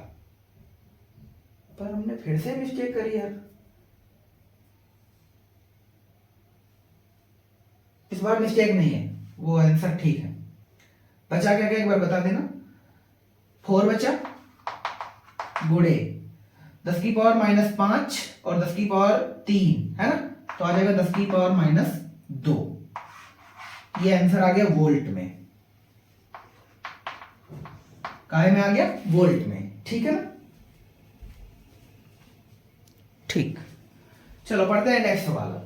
पर हमने फिर से मिस्टेक करी यार, इस बार मिस्टेक नहीं है, वो आंसर ठीक है। बचा क्या क्या एक बार बता देना। 4 बचा गुणे 10⁻⁻5 और 10⁻³ है ना, तो आ जाएगा 10⁻⁻2। ये आंसर आ गया वोल्ट में, काहे में आ गया वोल्ट में, ठीक है ना, ठीक। चलो पढ़ते हैं नेक्स्ट सवाल।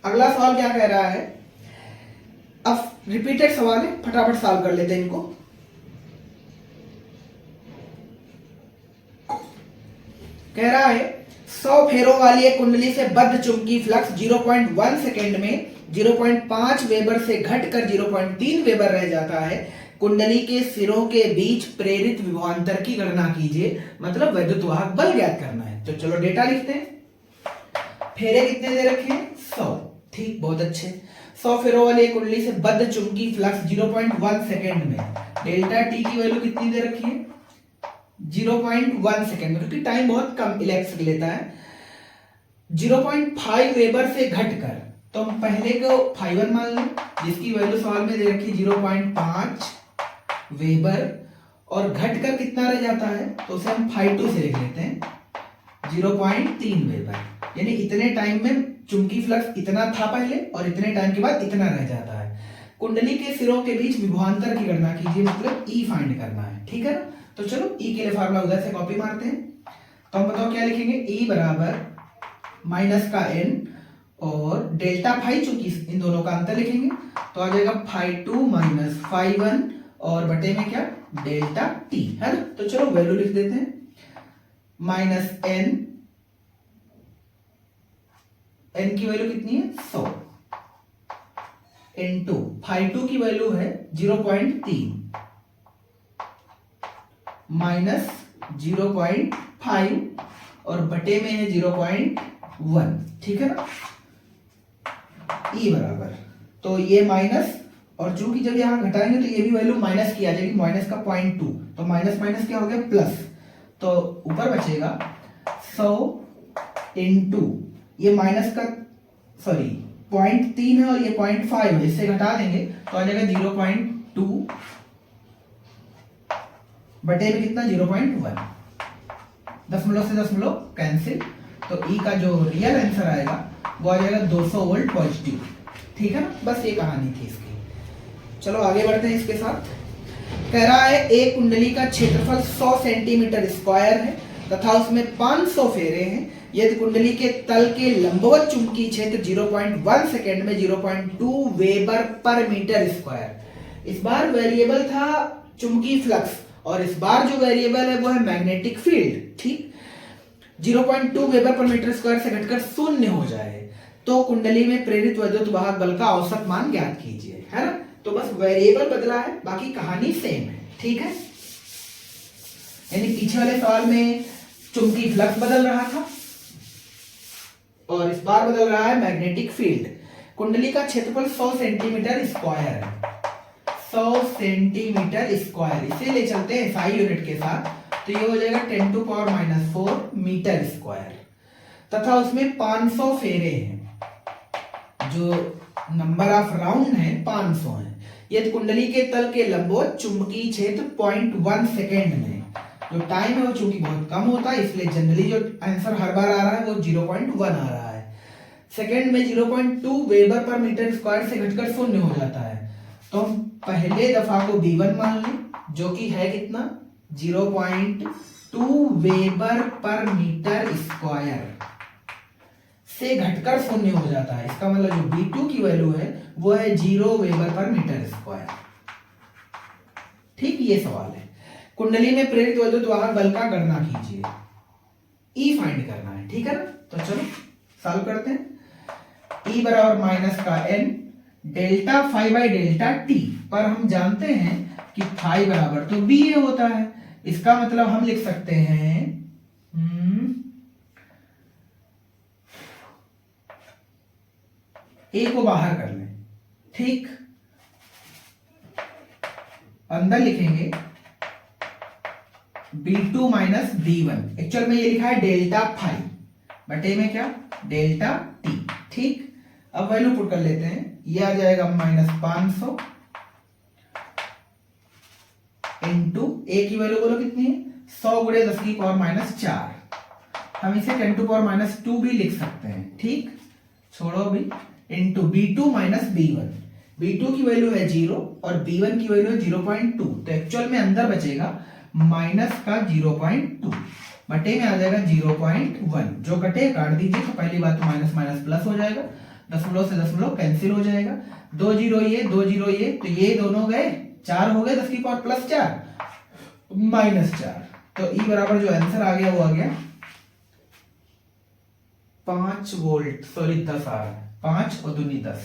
अगला सवाल क्या कह रहा है, अब रिपीटेड सवाल है, फटाफट सॉल्व कर लेते हैं इनको। कह रहा है 100 फेरों वाली एक कुंडली से बद्ध चुंबकीय फ्लक्स 0.1 सेकेंड में 0.5 वेबर से घटकर 0.3 वेबर रह जाता है। कुंडली के सिरों के बीच प्रेरित विभवांतर की गणना कीजिए, मतलब वैद्युत वाहक बल ज्ञात करना है। तो चलो डेटा लिखते हैं। फेरे कितने दे रखे हैं 100, ठीक, बहुत अच्छे। 100 फेरों वाली एक कुंडली से बद्ध चुंबकीय फ्लक्स 0.1 सेकेंड में डेल्टा टी की वैल्यू कितनी दे रखी है 0.1 सेकेंड में, क्योंकि टाइम बहुत कम इलेक्ट्रिक लेता है। 0.5 वेबर से घटकर, तो हम पहले को φ1 मान लें जिसकी वैल्यू सवाल में दे रखी 0.5 वेबर, और घटकर कितना रह जाता है तो उसे हम φ2 से लिख लेते हैं 0.3 वेबर। यानी इतने टाइम में चुंबकीय फ्लक्स इतना था पहले और इतने टाइम के बाद इतना रह जाता है। कुंडली के सिरों के बीच विभवांतर की गणना कीजिए, मतलब ई फाइंड करना है, ठीक है ना। तो चलो ई के लिए फार्मूला उधर से कॉपी मारते हैं। तो हम बताओ क्या लिखेंगे, ई बराबर माइनस का n और डेल्टा फाई, चूंकि इन दोनों का अंतर लिखेंगे तो आ जाएगा φ2 माइनस φ1 और बटे में क्या डेल्टा t, है ना। तो चलो वैल्यू लिख देते हैं, माइनस n की वैल्यू कितनी है 100 इंटू φ2 की वैल्यू है 0.3 माइनस 0.5 और बटे में है 0.1, ठीक है ना। ई बराबर, तो ये माइनस, और चूंकि जब यहां घटाएंगे तो ये भी वैल्यू माइनस की आ जाएगी, माइनस का 0.2, तो माइनस माइनस क्या हो गया प्लस, तो ऊपर बचेगा 100 इंटू ये माइनस का, सॉरी 0.3 है और ये 0.5 है, इससे घटा देंगे तो आ जाएगा 0.2 बटे में कितना 0.1, दशमलव से दशमलव कैंसिल। तो ई का जो रियल आंसर आएगा वो आ जाएगा 200 वोल्ट पॉजिटिव, ठीक है ना। बस ये कहानी थी इसकी। चलो आगे बढ़ते हैं इसके साथ। कह रहा है एक कुंडली का क्षेत्रफल 100 सेंटीमीटर स्क्वायर है तथा उसमें 500 फेरे हैं। यदि कुंडली के तल के लंबवत चुंबकीय क्षेत्र 0.1 सेकेंड में 0.2 वेबर पर मीटर स्क्वायर, इस बार वेरिएबल था चुंबकीय फ्लक्स और इस बार जो वेरिएबल है वो है मैग्नेटिक फील्ड, ठीक। 0.2 वेबर पर मीटर स्क्वायर से घटकर 0 हो जाए तो कुंडली में प्रेरित वैद्युत वाहक बल का औसत मान ज्ञात कीजिए, है ना। तो बस वेरिएबल बदला है, बाकी कहानी सेम है, ठीक है। यानी पीछे वाले सवाल में चुंबकीय फ्लक्स बदल रहा था और इस बार बदल रहा है मैग्नेटिक फील्ड। कुंडली का क्षेत्रफल 100 सेंटीमीटर स्क्वायर है, 100 सेंटीमीटर स्क्वायर। इसे ले चलते हैं SI यूनिट के साथ, तो ये हो जाएगा 10⁻⁴ मीटर स्क्वायर, तथा उसमें 500 फेरे हैं। जो नंबर ऑफ राउंड है 500 है। यदि कुंडली के तल के लंबवत चुंबकीय क्षेत्र 0.1 सेकेंड में, जो टाइम है वो चूंकि बहुत कम होता है, इसलिए जनरली जो आंसर हर बार आ रहा है वो 0.1 आ रहा है। सेकेंड में 0.2 वेबर पर मीटर स्क्वायर से घटकर 0 हो जाता है। तो हम पहले दफा को V1 मान लें, जो कि है कितना, 0.2 वेबर पर मीटर स्क्वायर से घटकर 0 हो जाता है। इसका मतलब जो V2 की वैल्यू है वो है 0 वेबर पर मीटर स्क्वायर। ठीक, ये सवाल है। कुंडली में प्रेरित वैद्युत वाहक बल का गणना कीजिए, E फाइंड करना है, ठीक है ना। तो चलो सॉल्व करते हैं। E बराबर माइनस का n delta phi by delta T, पर हम जानते हैं कि फाई बराबर तो बी ए होता है। इसका मतलब हम लिख सकते हैं ए को बाहर कर लें, ठीक। अंदर लिखेंगे B2 माइनस B1। एक्चुअल में ये लिखा है डेल्टा फाई बटे में क्या, डेल्टा टी, ठीक। अब वैल्यू पुट कर लेते हैं, ये आ जाएगा -500 इंटू ए की वैल्यू बोलो कितनी है, 100 गुणे 10⁻⁴। हम इसे 10⁻² भी लिख सकते हैं, ठीक, छोड़ो भी, into B2 minus B1। B2 की वैल्यू है 0 और B1 की वैल्यू है 0.2, तो एक्चुअल में अंदर बचेगा माइनस का 0.2 बटे में आ जाएगा 0.1। जो कटे काट दीजिए, तो पहली बात तो माइनस माइनस प्लस हो जाएगा, दशमलव से दशमलव कैंसिल हो जाएगा, 2 0 ये 2 0 ये, तो ये दोनों गए, 4 हो गए, 10⁻+4 -4। तो E बराबर जो आंसर आ गया वो आ गया 5 वोल्ट, सॉरी 10 आ रहा है, 5 और 2 10,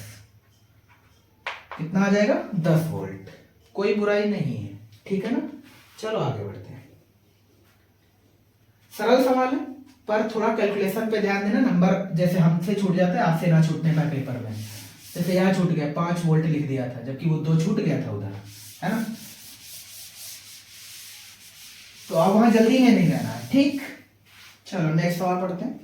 कितना आ जाएगा 10 वोल्ट। कोई बुराई नहीं है, ठीक है ना। चलो आगे बढ़ते हैं। सरल सवाल है, पर थोड़ा कैलकुलेशन पे ध्यान देना। नंबर जैसे हमसे छूट जाता है, आपसे ना छूटने पाए पेपर में। जैसे यहाँ छूट गया, 5 वोल्ट लिख दिया था, जबकि वो 2 छूट गया था उधर, है ना। तो अब वहां जल्दी में नहीं रहना है, ठीक। चलो नेक्स्ट सवाल पढ़ते हैं।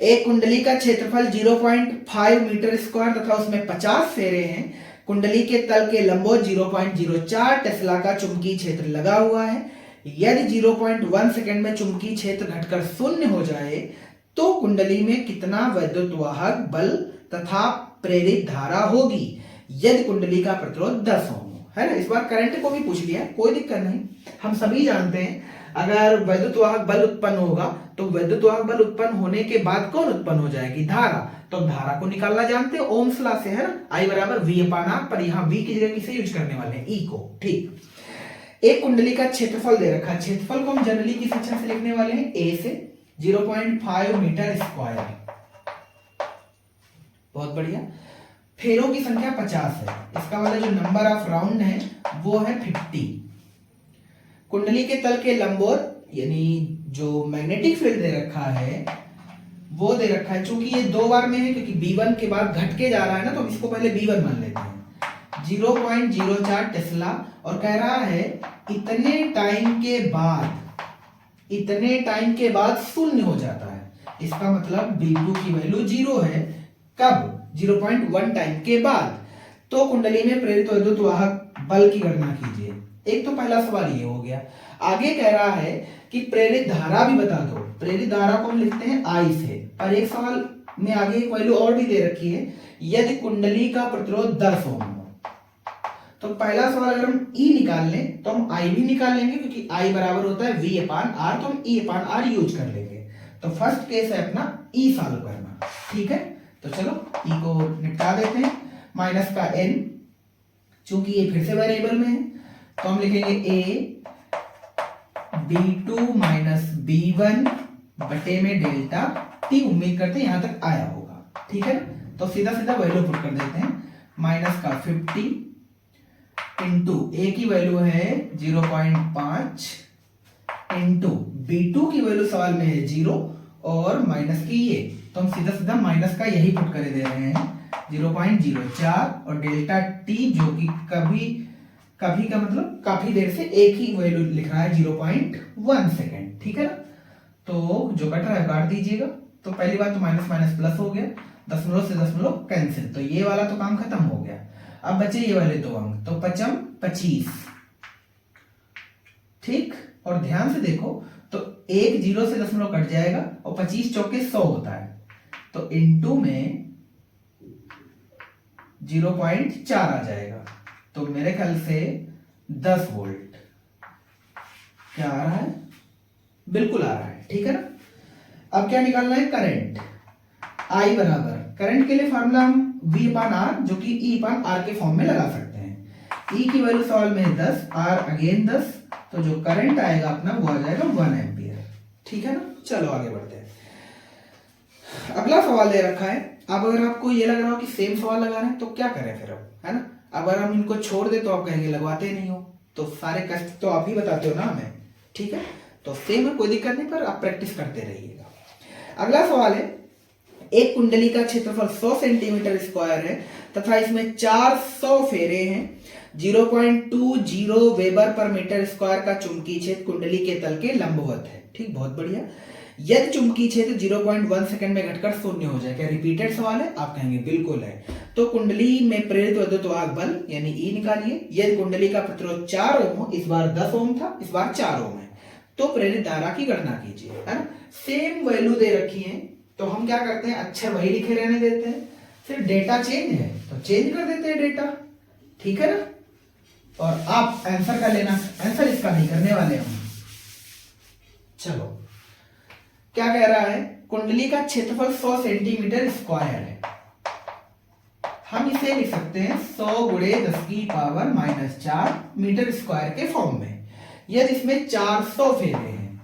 एक कुंडली का क्षेत्रफल 0.5 मीटर स्क्वायर तथा उसमें 50 फेरे हैं। कुंडली के तल के लंबवत 0.04 टेस्ला का चुंबकीय क्षेत्र लगा हुआ है। यदि 0.1 सेकेंड में चुंबकीय क्षेत्र घटकर 0 हो जाए तो कुंडली में कितना वैद्युत वाहक बल तथा प्रेरित धारा होगी यदि कुंडली का प्रतिरोध 10 ओम हो, है ना। इस बार करंट को भी पूछ लिया, कोई दिक्कत नहीं। हम सभी जानते हैं अगर वैद्युत वाहक बल उत्पन्न होगा तो वैद्युत वाहक बल उत्पन्न होने के बाद कौन उत्पन्न हो जाएगी, धारा। तो धारा को निकालना जानते हैं ओम्स लॉ से, है ना। I बराबर V/R, पर यहाँ V की जगह किसे यूज करने वाले हैं, E को, ठीक। एक कुंडली का क्षेत्रफल दे रखा है, क्षेत्रफल को हम जनरली किस सेक्शन से लिखने वाले हैं, A से, 0.5 मीटर स्क्वायर। बहुत बढ़िया। फेरों की संख्या 50 है, इसका मतलब जो नंबर ऑफ राउंड है वो है 50। कुंडली के तल के लंबवत यानी जो मैग्नेटिक फील्ड दे रखा है वो दे रखा है, चूंकि ये 2 बार में है क्योंकि B1 के बाद घट के जा रहा है ना, तो हम इसको पहले B1 मान लेते हैं। 0.04 टेस्ला, और कह रहा है इतने टाइम के बाद 0 हो जाता है। इसका मतलब B2 की वैल्यू 0 है, कब, 0.1 टाइम के बाद। तो कुंडली में प्रेरित वैद्युत वाहक बल की गणना कीजिए। एक तो पहला सवाल ये हो गया। आगे कह रहा है कि प्रेरित धारा भी बता दो। प्रेरित धारा को हम लिखते हैं I से, और एक सवाल में आगे एक वैल्यू और भी दे रखी है, यदि कुंडली का प्रतिरोध 10 ओम हो। तो पहला सवाल अगर हम E निकाल लें तो हम I भी निकाल लेंगे, क्योंकि I बराबर होता है V/R, तो हम E/R यूज कर लेंगे। तो फर्स्ट केस है अपना E सॉल्व करना, ठीक है। तो चलो E को निपटा देते हैं। माइनस का n, चूंकि ये फिर से वेरिएबल में है तो हम लिखेंगे A B2 माइनस B1 बटे में डेल्टा T। उम्मीद करते हैं यहां तक आया होगा। ठीक है ना। तो सीधा सीधा वैल्यू पुट कर देते हैं, माइनस का 50 इंटू ए की वैल्यू है 0.5 इंटू B2 की वैल्यू सवाल में है 0 और माइनस की ये, तो हम सीधा सीधा माइनस का यही पुट कर दे रहे हैं 0.04 और डेल्टा टी जो कि कभी कभी का मतलब काफी देर से एक ही वैल्यू लिख रहा है 0.1 सेकेंड, ठीक है ना। तो जो कट रहा है काट दीजिएगा। तो पहली बात तो माइनस माइनस प्लस हो गया, दशमलव से दशमलव कैंसिल, तो ये वाला तो काम खत्म हो गया। अब बचे ये वाले दो अंक, तो 5 25, ठीक। और ध्यान से देखो तो एक जीरो से दशमलव कट जाएगा और 25 चौके 100 होता है, तो इनटू में 0.4 आ जाएगा, तो मेरे ख्याल से 10 वोल्ट क्या आ रहा है, बिल्कुल आ रहा है, ठीक है ना। अब क्या निकालना है, करंट। I बराबर, करंट के लिए फार्मूला हम V/R जो कि E/R के फॉर्म में लगा सकते हैं। E की वैल्यू सवाल में 10, R अगेन 10, तो जो करंट आएगा अपना वो आ जाएगा 1 एम्पियर, ठीक है ना। चलो आगे बढ़ते हैं। अगला सवाल दे रखा है। अब अगर आपको ये लग रहा हो कि सेम सवाल लगा रहे हैं तो क्या करें फिर, अब है ना। अगर हम इनको छोड़ दे तो आप कहेंगे लगवाते नहीं हो, तो सारे कष्ट तो आप ही बताते हो ना हमें, ठीक है। तो सेम है, कोई दिक्कत नहीं, पर आप प्रैक्टिस करते रहिएगा। अगला सवाल है, एक कुंडली का क्षेत्रफल 100 सेंटीमीटर स्क्वायर है तथा इसमें 400 फेरे हैं। 0.20 वेबर पर मीटर स्क्वायर का चुंबकीय क्षेत्र कुंडली के तल के लंबवत है, ठीक, बहुत बढ़िया। यदि चुंबकीय क्षेत्र 0.1 सेकंड में घटकर शून्य हो जाए, क्या रिपीटेड सवाल है, आप कहेंगे बिल्कुल है। तो कुंडली में प्रेरित विद्युत वाहक बल यानी ई निकालिए। यदि कुंडली का प्रतिरोध 4 ओम हो, इस बार 10 ओम था, इस बार 4 ओम है, तो प्रेरित धारा की गणना कीजिए, है ना। सेम वैल्यू दे रखी है तो हम क्या करते हैं, अक्षर वही लिखे रहने देते हैं, सिर्फ डेटा चेंज है तो चेंज कर देते हैं डेटा, ठीक है ना। और आप आंसर का लेना, आंसर इसका नहीं करने वाले हम। चलो क्या कह रहा है, कुंडली का क्षेत्रफल 100 सेंटीमीटर स्क्वायर है। हम इसे लिख सकते हैं 100 गुणे 10⁻⁻4 मीटर स्क्वायर के फॉर्म में। यदि इसमें 400 फेरे हैं,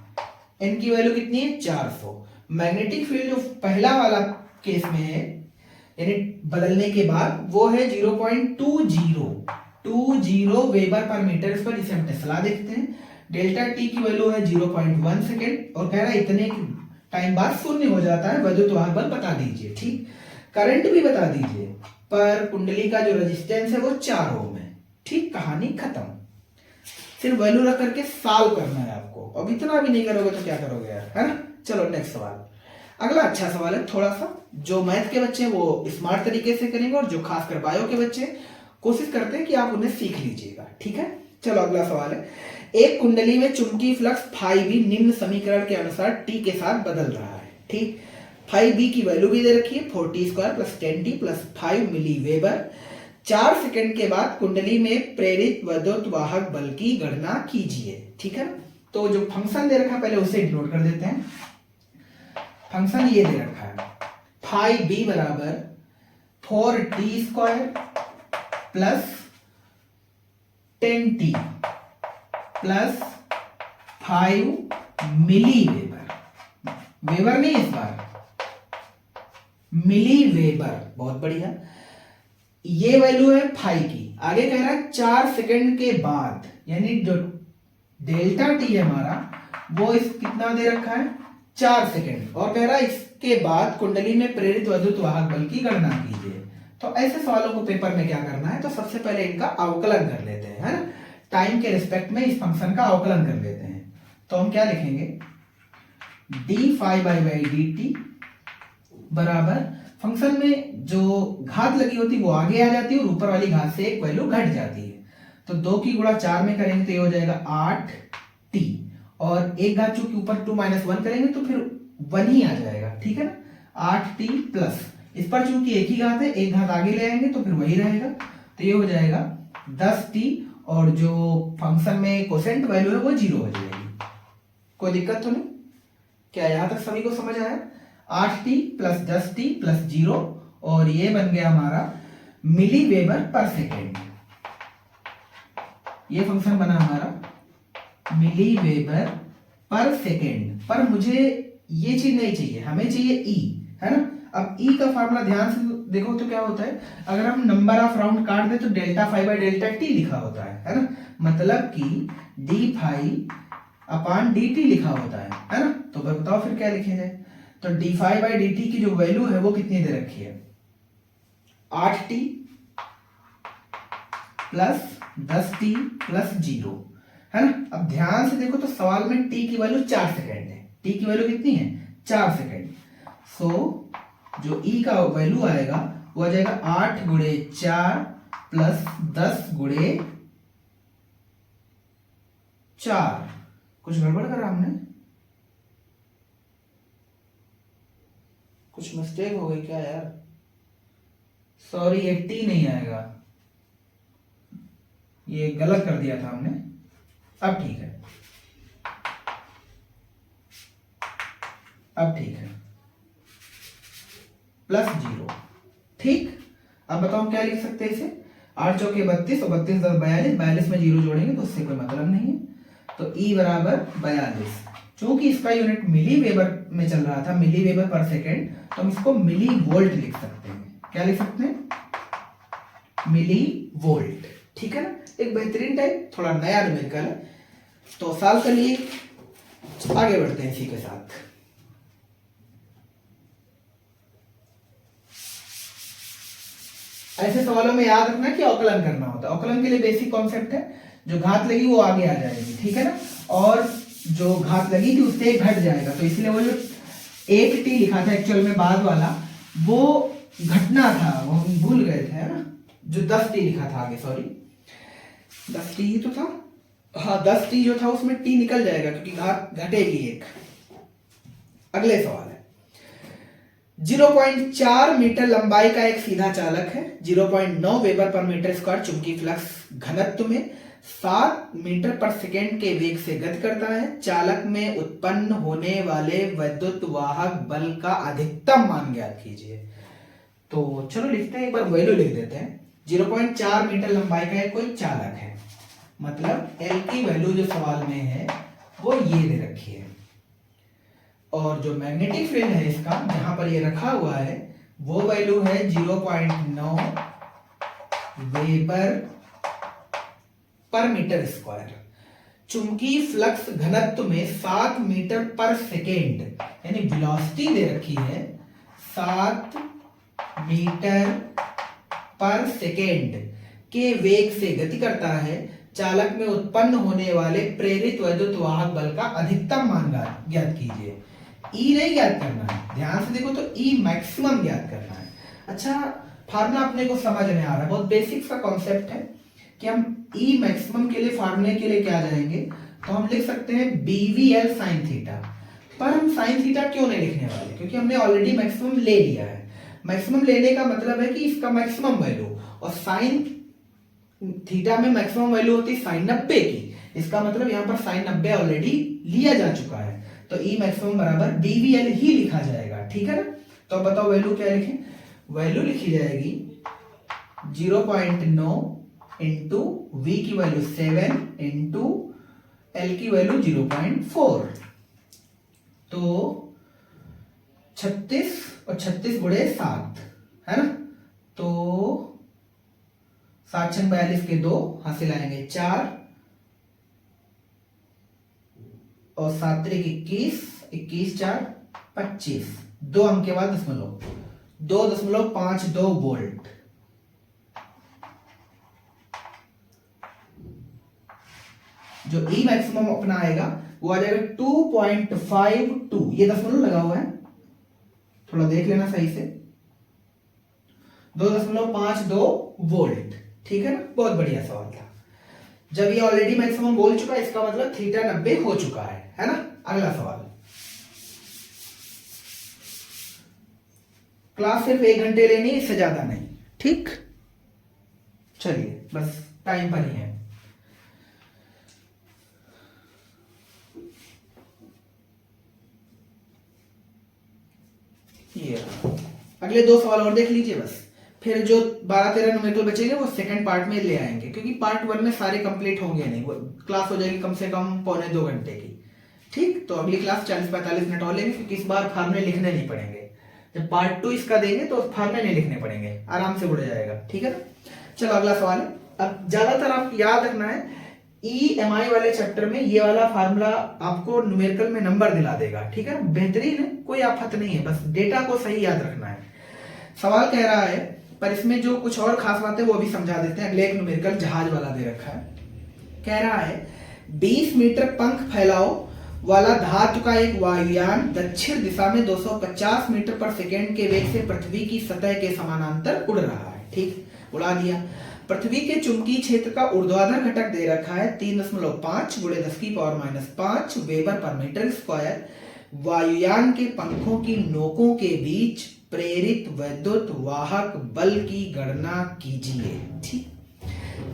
n की वैल्यू कितनी है, 400। मैग्नेटिक फील्ड जो पहला वाला केस में है यानी बदलने के बाद, वो है 0.20 वेबर पर मीटर स्क्वायर, जिसे हम टेस्ला देखते हैं। डेल्टा टी की वैल्यू है 0.1 सेकेंड और कह रहा है इतने टाइम बाद शून्य हो जाता है, विद्युत वाहक बल बता दीजिए, ठीक। करंट भी बता दीजिए, पर कुंडली का जो रेजिस्टेंस है वो 4 ओम है, ठीक। कहानी खत्म। सिर्फ वैल्यू रख करके सॉल्व करना है आपको। अब इतना भी नहीं करोगे तो क्या करोगे यार, है ना। चलो नेक्स्ट सवाल। अगला अच्छा सवाल है थोड़ा सा, जो मैथ के बच्चे हैं वो स्मार्ट तरीके से करेंगे और जो खासकर बायो के बच्चे कोशिश करते हैं कि आप उन्हें सीख लीजिएगा, ठीक है। चलो अगला सवाल है, एक कुंडली में चुंबकीय फ्लक्स फाई बी निम्न समीकरण के अनुसार टी के साथ बदल रहा है, ठीक। फाई बी की वैल्यू भी दे रखी है 40² + 10t + 5 मिली वेबर। 4 सेकंड के बाद कुंडली में प्रेरित विद्युत वाहक बल की गणना कीजिए, ठीक है। तो जो फंक्शन दे रखा है पहले उसे डिनोट कर देते हैं। फंक्शन ये दे रखा है, फाई बी बराबर 4t² + 10t + 5 मिली वेबर। वेबर नहीं इस बार, मिली वेबर, बहुत बढ़िया। ये वैल्यू है फाई की। आगे कह रहा है 4 सेकंड के बाद, यानी जो डेल्टा टी है हमारा वो इस कितना दे रखा है 4 सेकंड, और कह रहा है इसके बाद कुंडली में प्रेरित विद्युत वाहक बल की गणना कीजिए। तो ऐसे सवालों को पेपर में क्या करना है, तो सबसे पहले इनका अवकलन कर लेते हैं, है ना। टाइम के रिस्पेक्ट में इस फंक्शन का अवकलन कर लेते हैं। तो हम क्या लिखेंगे, d∅/dt बराबर, फंक्शन में जो घात लगी होती है वो आगे आ जाती है और ऊपर वाली घात से एक वैल्यू घट जाती है। तो 2 की गुणा 4 में करेंगे तो ये हो जाएगा 8t, और एक घात चूंकि ऊपर 2 - 1 करेंगे तो फिर 1 ही आ जाएगा, ठीक है ना। 8t प्लस, इस पर चूंकि एक ही घात है, एक घात आगे ले आएंगे तो फिर वही रहेगा, तो ये हो जाएगा 10t, और जो फंक्शन में कोसेंट वैल्यू है वो 0 हो जाएगी। कोई दिक्कत तो नहीं, क्या यहां तक सभी को समझ आया। 8t + 10t + 0, और ये बन गया हमारा मिली वेबर पर सेकेंड। ये फंक्शन बना हमारा मिली वेबर पर सेकेंड। पर मुझे ये चीज नहीं चाहिए, हमें चाहिए ई, है ना। अब ई का फार्मूला ध्यान से देखो तो क्या होता है, अगर हम नंबर ऑफ राउंड काट दे तो delta five by delta T लिखा होता है ना, मतलब कि D five upon D T लिखा होता है ना। तो बताओ फिर क्या लिखे जाए, तो D five by D T की जो वैल्यू है वो कितनी दे रखी है, 8t प्लस 10t प्लस 0 है ना। अब ध्यान से देखो तो सवाल में t की वैल्यू 4 सेकेंड है, t की वैल्यू कितनी है 4 सेकेंड। सो जो e का वैल्यू आएगा वो आ जाएगा 8 गुणे 4 प्लस 10 गुणे 4। कुछ गड़बड़ करा हमने, कुछ मिस्टेक हो गई क्या यार, सॉरी ये टी नहीं आएगा, ये गलत कर दिया था हमने। अब ठीक है, अब ठीक है, प्लस 0। ठीक, अब बताओ क्या लिख सकते हैं इसे, 8 चौके 32 और 32 10 42, 42 में 0 जोड़ेंगे तो उससे कोई मतलब नहीं है, तो E बराबर 42। चूंकि इसका यूनिट मिली वेबर में चल रहा था, मिली वेबर पर सेकेंड, तो हम इसको मिली वोल्ट लिख सकते हैं। क्या लिख सकते हैं, मिली वोल्ट। ठीक है ना, एक बेहतरीन टाइप, थोड़ा नया न्यूमेरिकल है, तो सॉल्व कर लिए, आगे बढ़ते हैं इसी के साथ। ऐसे सवालों में याद रखना कि अवकलन करना होता है, अवकलन के लिए बेसिक कॉन्सेप्ट है, जो घात लगी वो आगे आ जाएगी, ठीक है ना, और जो घात लगी थी उससे घट जाएगा, तो इसलिए वो जो 8t लिखा था एक्चुअल में बाद वाला वो घटना था, वो हम भूल गए थे, है ना, जो 10t लिखा था आगे, सॉरी 10t ही तो था, हाँ 10t जो था उसमें t निकल जाएगा क्योंकि घात घटेगी एक। अगले सवाल है, 0.4 मीटर लंबाई का एक सीधा चालक है, 0.9 वेबर पर मीटर स्क्वायर चुंबकीय फ्लक्स घनत्व में 7 मीटर पर सेकेंड के वेग से गति करता है। चालक में उत्पन्न होने वाले विद्युत वाहक बल का अधिकतम मान ज्ञात कीजिए। तो चलो लिखते हैं, एक बार वैल्यू लिख देते हैं। 0.4 मीटर लंबाई का एक कोई चालक है, मतलब L की वैल्यू जो सवाल में है वो ये दे रखी है, और जो मैग्नेटिक फील्ड है इसका जहां पर ये रखा हुआ है वो वैल्यू है 0.9 वेबर पर मीटर स्क्वायर। चुंबकीय फ्लक्स घनत्व में 7 मीटर पर सेकेंड, यानी वेलोसिटी दे रखी है 7 मीटर पर सेकेंड के वेग से गति करता है। चालक में उत्पन्न होने वाले प्रेरित विद्युत वाहक बल का अधिकतम मान ज्ञात कीजिए। ई नहीं ज्ञात करना है, ध्यान से देखो तो ई मैक्सिमम ज्ञात करना है। अच्छा, फार्मूला अपने को समझ में आ रहा है, बहुत बेसिक सा कॉन्सेप्ट है कि हम ई मैक्सिमम के लिए फार्मूले के लिए क्या जाएंगे, तो हम लिख सकते हैं BVL sin थीटा। पर हम sin थीटा क्यों नहीं लिखने वाले, क्योंकि हमने ऑलरेडी मैक्सिमम ले लिया है। मैक्सिमम लेने का मतलब है कि इसका मैक्सिमम वैल्यू, और sin थीटा में मैक्सिमम वैल्यू होती है sin 90 की, इसका मतलब यहाँ पर sin 90 ऑलरेडी लिया जा चुका है, तो ई मैक्सिमम बराबर BVL ही लिखा जाएगा। ठीक है ना, तो अब बताओ वैल्यू क्या लिखें, वैल्यू लिखी जाएगी 0.9 इंटू V की वैल्यू 7 इंटू L की वैल्यू 0.4, तो 36 और 36 गुणे 7 है ना, तो 7 6 42 के 2 हासिल आएंगे 4 और 7 3 21, 21 4 25, 2 अंक के बाद दशमलव, 2.52 वोल्ट। जो ई मैक्सिमम अपना आएगा वो आ जाएगा 2.52, ये दशमलव लगा हुआ है, थोड़ा देख लेना सही से, 2.52 वोल्ट। ठीक है ना, बहुत बढ़िया सवाल था। जब ये ऑलरेडी मैक्सिमम बोल चुका है इसका मतलब थीटा 90 हो चुका है ना। अगला सवाल, क्लास सिर्फ 1 घंटे लेनी, इससे ज्यादा नहीं। ठीक, चलिए बस टाइम पर ही है। ये अगले 2 सवाल और देख लीजिए बस, फिर जो 12-13 न्यूमेरिकल बचेंगे वो सेकंड पार्ट में ले आएंगे, क्योंकि पार्ट 1 में सारे कंप्लीट होंगे नहीं, वो क्लास हो जाएगी कम से कम 1.25 घंटे की। ठीक, तो अगली क्लास 40-45 मिनट और लेंगे, क्योंकि इस बार फार्मूले लिखने नहीं पड़ेंगे, जब पार्ट 2 इसका देंगे तो फार्मूले नहीं लिखने पड़ेंगे, आराम से उड़ जाएगा। ठीक है ना। चलो अगला सवाल है। अब ज्यादातर आप याद रखना है, EMI वाले चैप्टर में ये वाला फार्मूला आपको न्यूमेरिकल में नंबर दिला देगा। ठीक है, बेहतरीन है, कोई आफत नहीं है, बस डेटा को सही याद रखना है। सवाल कह रहा है, पर इसमें जो कुछ और खास बातें वो अभी समझा देते हैं। अगले एक न्यूमेरिकल जहाज वाला दे रखा है। कह रहा है 20 मीटर पंख फैलाओ वाला धातु का एक वायुयान दक्षिण दिशा में 250 मीटर पर सेकेंड के वेग से पृथ्वी की सतह के समानांतर उड़ रहा है। ठीक, उड़ा दिया। पृथ्वी के चुंबकीय क्षेत्र का ऊर्ध्वाधर घटक दे रखा है 3.5 × 10⁻⁵ वेबर पर मीटर स्क्वायर। वायुयान के पंखों की नोकों के बीच प्रेरित विद्युत वाहक बल की गणना कीजिए। ठीक,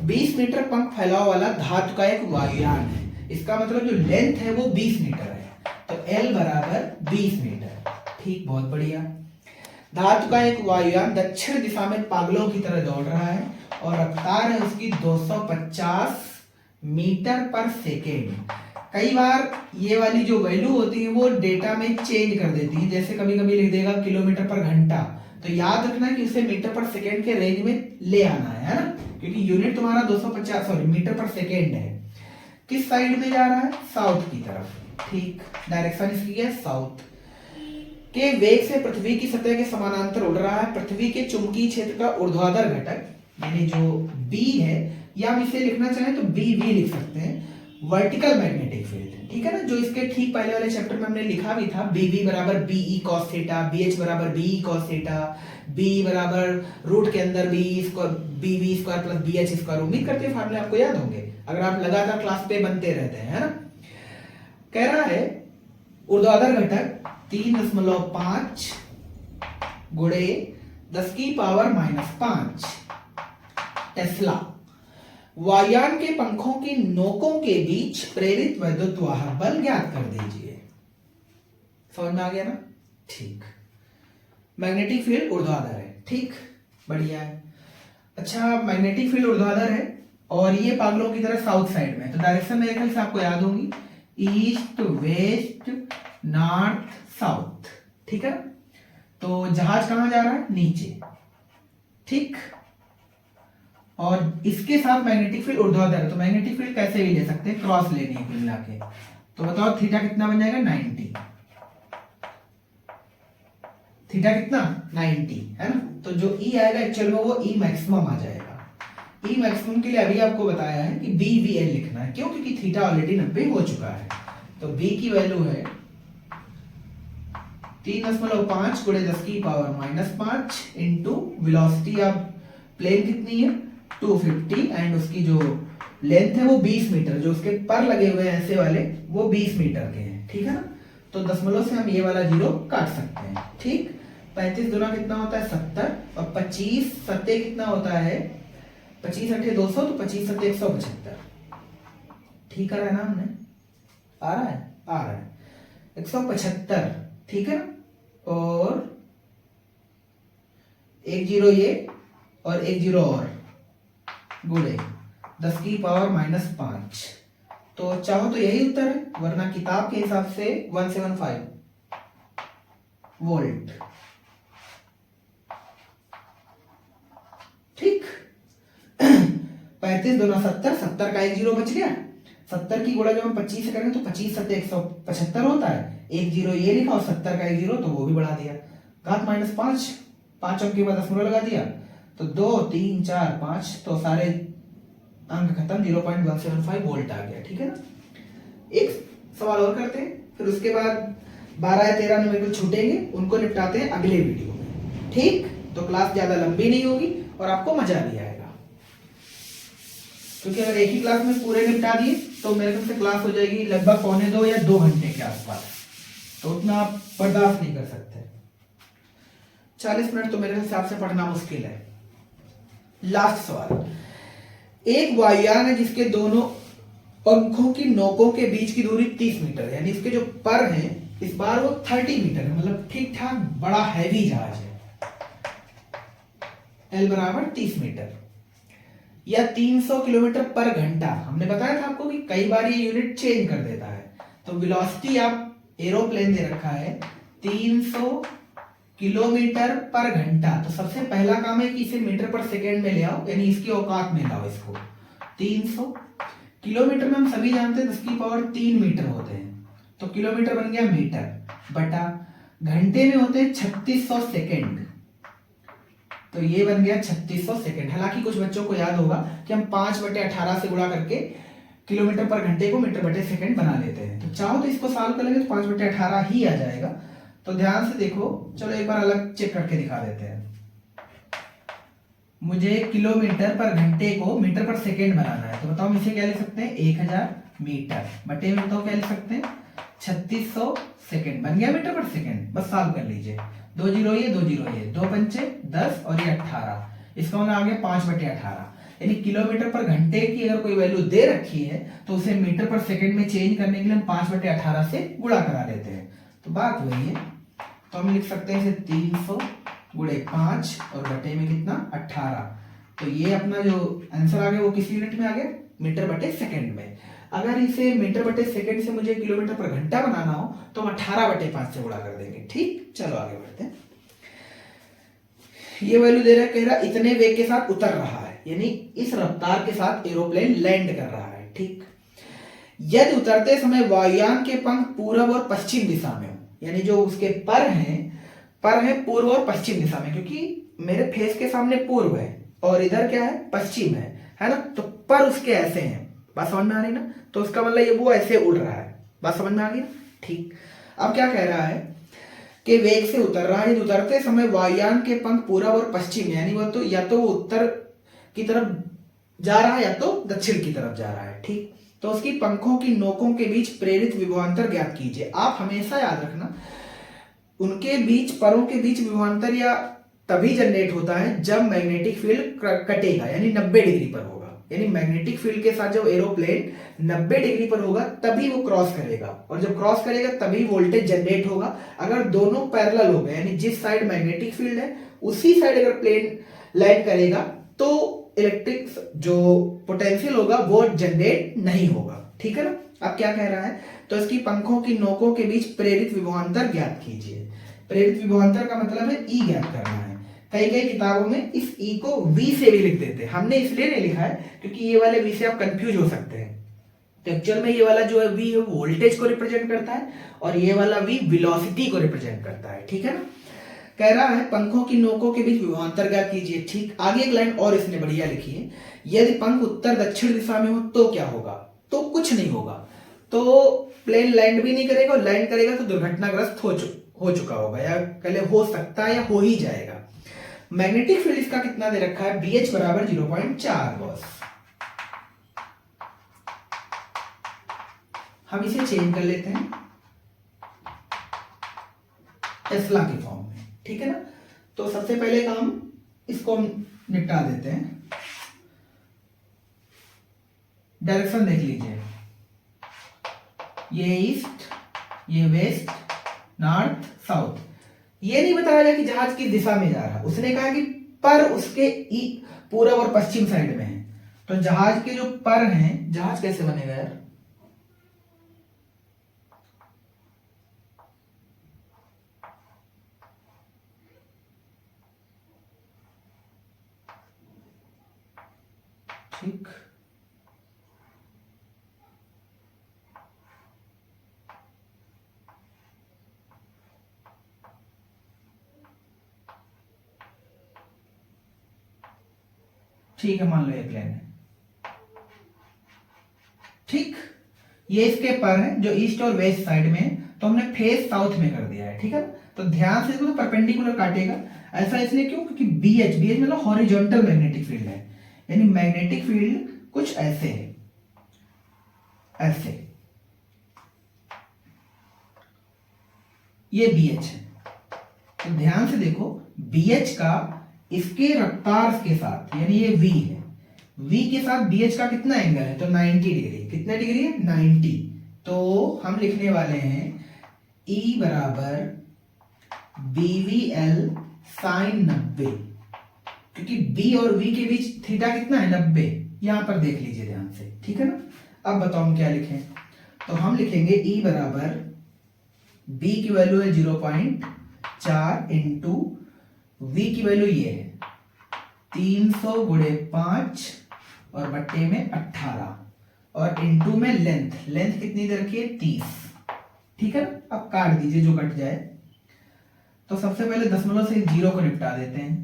20 मीटर पंख फैलाव वाला धातु का एक वायुयान है, इसका मतलब जो लेंथ है वो 20 मीटर है, तो L बराबर 20 मीटर। ठीक, बहुत बढ़िया। धातु का एक वायुयान दक्षिण दिशा में पागलों की तरह दौड़ रहा है और रफ्तार है उसकी 250 मीटर पर सेकेंड। कई बार ये वाली जो वैल्यू होती है वो डेटा में चेंज कर देती है, जैसे कभी कभी लिख देगा किलोमीटर पर घंटा, तो याद रखना कि उसे मीटर पर सेकेंड के रेंज में ले आना है ना, क्योंकि यूनिट तुम्हारा 250 मीटर पर सेकेंड है। किस साइड में जा रहा है? साउथ की तरफ। ठीक, डायरेक्शन इसकी है साउथ। के वेग से पृथ्वी की सतह के समानांतर उड़ रहा है। पृथ्वी के चुंबकीय क्षेत्र का ऊर्ध्वाधर घटक यानी जो B है, या हम इसे लिखना चाहें तो BV लिख सकते हैं, वर्टिकल मैग्नेटिक फील्ड। ठीक है ना, जो इसके ठीक पहले वाले चैप्टर में हमने लिखा भी था, BV बराबर BE cos थीटा, BH बराबर BE cos थीटा, B बराबर रूट के अंदर BV square plus BH square. उम्मीद करते हैं फार्मूले आपको याद होंगे अगर आप लगातार क्लास पे बनते रहते हैं, है ना। कह रहा है ऊर्ध्वाधर घटक 3.5 × 10⁻⁵ टेस्ला। वायुयान के पंखों की नोकों के बीच प्रेरित विद्युत वाहक बल ज्ञात कर दीजिए। समझ में आ गया ना। ठीक, मैग्नेटिक फील्ड ऊर्ध्वाधर है। ठीक, बढ़िया है। अच्छा, मैग्नेटिक फील्ड ऊर्ध्वाधर है और ये पागलों की तरह साउथ साइड में, तो डायरेक्शन मेरे ख्याल से आपको याद होगी, ईस्ट वेस्ट नॉर्थ साउथ। ठीक है, तो जहाज कहां जा रहा है? नीचे। ठीक, और इसके साथ मैग्नेटिक फील्ड ऊर्ध्वाधर है, तो मैग्नेटिक फील्ड कैसे भी ले सकते हैं, क्रॉस लेनी है कुल मिला के। तो बताओ थीटा कितना बन जाएगा? 90। थीटा कितना? 90, है ना। तो जो E आएगा एक्चुअल में वो E मैक्सिमम आ जाएगा। E मैक्सिमम के लिए अभी आपको बताया है कि BVL लिखना है, क्यों? क्योंकि थीटा ऑलरेडी 90 हो चुका है। तो B की वैल्यू है 3.5 × 10⁻⁵ इंटू वेलोसिटी ऑफ प्लेन कितनी है? 250, एंड उसकी जो लेंथ है वो 20 मीटर, जो उसके पर लगे हुए हैं ऐसे वाले वो 20 मीटर के हैं। ठीक है ना, तो दशमलव से हम ये वाला 0 काट सकते हैं। ठीक, 35 दूना कितना होता है? 70, और 25 सत्ते कितना होता है? 25 अट्ठे 200, तो 25 सत्ते 175। ठीक है ना, हमने आ रहा है 175। ठीक है ना, और एक 0 ये और एक 0 और गुणे 10⁻⁵ तो चाहो तो यही उत्तर है, वरना किताब के हिसाब से 175 वोल्ट। ठीक, 35 दूना 70, 70 का एक 0 बच गया। 70 की गुणा जब हम 25 से करेंगे तो 25 सत्ते 175 होता है। एक 0 ये लिखा और 70 का एक 0 तो वो भी बढ़ा दिया, घात -5, 5 अंक के बाद दशमलव लगा दिया, तो 2 3 4 5, तो सारे अंक खत्म, 0.175 वोल्ट आ गया। ठीक है ना। एक सवाल और करते हैं, फिर उसके बाद 12 या 13 नंबर छूटेंगे, उनको निपटाते हैं अगले वीडियो में। ठीक, तो क्लास ज्यादा लंबी नहीं होगी और आपको मजा भी आएगा, क्योंकि अगर एक ही क्लास में पूरे निपटा दिए तो मेरे ख्याल से क्लास हो जाएगी लगभग 1.25 या 2 घंटे के आसपास, तो उतना आप बर्दाश्त नहीं कर सकते। 40 मिनट तो मेरे हिसाब से पढ़ना मुश्किल है। लास्ट सवाल, एक वायुयान है जिसके दोनों पंखों की नोकों के बीच की दूरी 30 मीटर है, यानी इसके जो पर हैं इस बार वो 30 मीटर है, मतलब ठीक ठाक बड़ा हैवी जहाज है। L बराबर 30 मीटर या 300 किलोमीटर पर घंटा। हमने बताया था आपको कि कई बार ये यूनिट चेंज कर देता है, तो वेलोसिटी आप एरोप्लेन दे रखा है 300 किलोमीटर पर घंटा, तो सबसे पहला काम है कि इसे मीटर पर सेकेंड में ले आओ, यानी इसकी औकात में लाओ इसको। 300 किलोमीटर में हम सभी जानते हैं 10 की पावर 3 मीटर होते हैं, तो किलोमीटर बन गया मीटर बटा घंटे में होते हैं 3600 सेकेंड, तो ये बन गया 3600 सेकेंड। हालांकि कुछ बच्चों को याद होगा कि हम 5/18 से गुणा करके किलोमीटर पर घंटे को मीटर बटे सेकेंड बना लेते हैं, तो चाहो तो इसको सॉल्व कर लेंगे तो 5/18 ही आ जाएगा। तो ध्यान से देखो, चलो एक बार अलग चेक करके दिखा देते हैं। मुझे किलोमीटर पर घंटे को मीटर पर सेकेंड बनाना है, तो बताओ हम इसे क्या लिख सकते हैं, 1000 मीटर बटे में बताओ क्या लिख सकते हैं, 3600 सेकेंड बन गया मीटर पर सेकेंड। बस सॉल्व कर लीजिए, 2 जीरो ये 2 जीरो ये, 2 पंचे 10 और ये 18, इसका होना आ गया 5/18। यानी किलोमीटर पर घंटे की अगर कोई वैल्यू दे रखी है तो उसे मीटर पर सेकेंड में चेंज करने के लिए हम 5/18 से गुणा करा लेते हैं, तो बात वही है। तो हम लिख सकते हैं इसे 300 गुणे 5 और बटे में कितना 18, तो ये अपना जो आंसर आ गया वो किस यूनिट में आ गया, मीटर बटे सेकेंड में। अगर इसे मीटर बटे सेकेंड से मुझे किलोमीटर पर घंटा बनाना हो तो हम 18/5 से गुणा कर देंगे। ठीक, चलो आगे बढ़ते हैं। ये वैल्यू दे रहा है, कह रहा इतने वेग के साथ उतर रहा है, यानी इस रफ्तार के साथ एरोप्लेन लैंड कर रहा है। ठीक, यदि उतरते समय वायुयान के पंख पूर्व और पश्चिम दिशा में हो, यानी जो उसके पर हैं पूर्व और पश्चिम दिशा में, क्योंकि मेरे फेस के सामने पूर्व है और इधर क्या है, पश्चिम है ना, तो पर उसके ऐसे हैं, बात समझ में आ रही ना, तो उसका मतलब ये वो ऐसे उड़ रहा है, बात समझ में आ गई ना। ठीक, अब क्या कह रहा है कि वेग से उतर रहा है, यदि उतरते समय वायुयान के पंख पूर्व और पश्चिम, यानी वो तो या तो वो उत्तर की तरफ जा रहा है या तो दक्षिण की तरफ जा रहा है। ठीक, तो उसकी पंखों की नोकों के बीच प्रेरित विभवांतर ज्ञात कीजिए। आप हमेशा याद रखना, उनके बीच परों के बीच विभवांतर या तभी जनरेट होता है जब मैग्नेटिक फील्ड कटेगा, यानी 90 डिग्री पर होगा, यानी मैग्नेटिक फील्ड के साथ जब एरोप्लेन 90 डिग्री पर होगा तभी वो क्रॉस करेगा, और जब क्रॉस करेगा तभी वोल्टेज जनरेट होगा। अगर दोनों पैरेलल हो गए, यानी जिस साइड मैग्नेटिक फील्ड है उसी साइड अगर प्लेन लैंड करेगा तो इलेक्ट्रिक जो पोटेंशियल होगा वो जनरेट नहीं होगा। ठीक है ना। अब क्या कह रहा है, तो इसकी पंखों की नोकों के बीच प्रेरित विभवांतर ज्ञात कीजिए। प्रेरित विभवांतर का मतलब है ई ज्ञात करना है। कई कई किताबों में इस ई को वी से भी लिख देते हैं, हमने इसलिए नहीं लिखा है क्योंकि ये वाले वी से आप कंफ्यूज हो सकते हैं। तो एक्चुअल में ये वाला जो है वी है वोल्टेज को रिप्रेजेंट करता है और ये वाला वी वेलोसिटी को रिप्रेजेंट करता है। ठीक है ना। कह रहा है पंखों की नोकों के बीच विभवांतर ज्ञात कीजिए। ठीक, आगे एक लाइन और इसने बढ़िया लिखी है, यदि पंख उत्तर दक्षिण दिशा में हो तो क्या होगा, तो कुछ नहीं होगा, तो प्लेन लैंड भी नहीं करेगा, और लैंड करेगा तो दुर्घटनाग्रस्त हो चुका होगा, या पहले हो सकता है या हो ही जाएगा। मैग्नेटिक फील्ड इसका कितना दे रखा है, BH बराबर 0.4 बॉस। हम इसे चेंज कर लेते हैं टेस्ला के फॉर्म में। ठीक है ना। तो सबसे पहले काम इसको हम निपटा देते हैं। डायरेक्शन देख लीजिए, ये ईस्ट, ये वेस्ट, नॉर्थ, साउथ। ये नहीं बताया गया कि जहाज किस दिशा में जा रहा है, उसने कहा कि पर उसके पूर्व और पश्चिम साइड में है। तो जहाज के जो पर हैं, जहाज कैसे बनेगा यार, ठीक, ठीक है, मान लो ये प्लेन है। ठीक, ये इसके पर है जो ईस्ट और वेस्ट साइड में है, तो हमने फेस साउथ में कर दिया है। ठीक है, तो ध्यान से इसको, तो परपेंडिकुलर काटेगा। ऐसा इसलिए क्यों, क्योंकि BH मतलब हॉरिजॉन्टल मैग्नेटिक फील्ड है, यानी मैग्नेटिक फील्ड कुछ ऐसे है, ऐसे, ये BH है। तो ध्यान से देखो, BH का इसके रफ्तार के साथ, यानी ये V है, V के साथ BH का कितना एंगल है, तो 90 डिग्री। कितना डिग्री है, 90। तो हम लिखने वाले हैं E बराबर BVL sin 90, क्योंकि B और V के बीच थीटा कितना है, 90। यहां पर देख लीजिए ध्यान से। ठीक है ना। अब बताओ हम क्या लिखें, तो हम लिखेंगे E बराबर B की वैल्यू है 4 इंटू वी की वैल्यू ये है 300 गुणे 5 और बट्टे में 18 और इंटू में लेंथ कितनी दे रखी है 30। ठीक है ना, अब काट दीजिए जो कट जाए। तो सबसे पहले दशमलव से जीरो को निपटा देते हैं।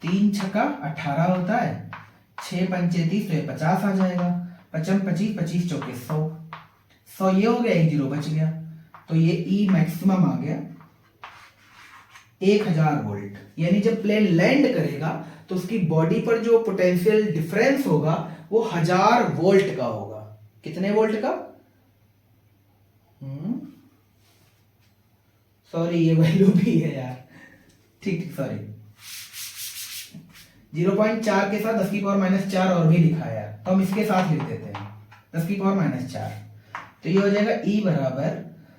3 छक्का 18 होता है, 6 पंचे 30 तो ये 50 आ जाएगा। 55 25 25 चौके 100 ये हो गया, एक जीरो बच गया। तो ये ई मैक्सिमम आ गया 1000 वोल्ट। यानी जब प्लेन लैंड करेगा तो उसकी बॉडी पर जो पोटेंशियल डिफरेंस होगा वो 1000 वोल्ट का होगा। कितने वोल्ट का? सॉरी ये वैल्यू भी है यार, ठीक सॉरी 0.4 के साथ 10 की पावर -4 और भी लिखा है यार, तो हम इसके साथ लिख देते हैं 10 की पावर -4। तो ये हो जाएगा ई बराबर,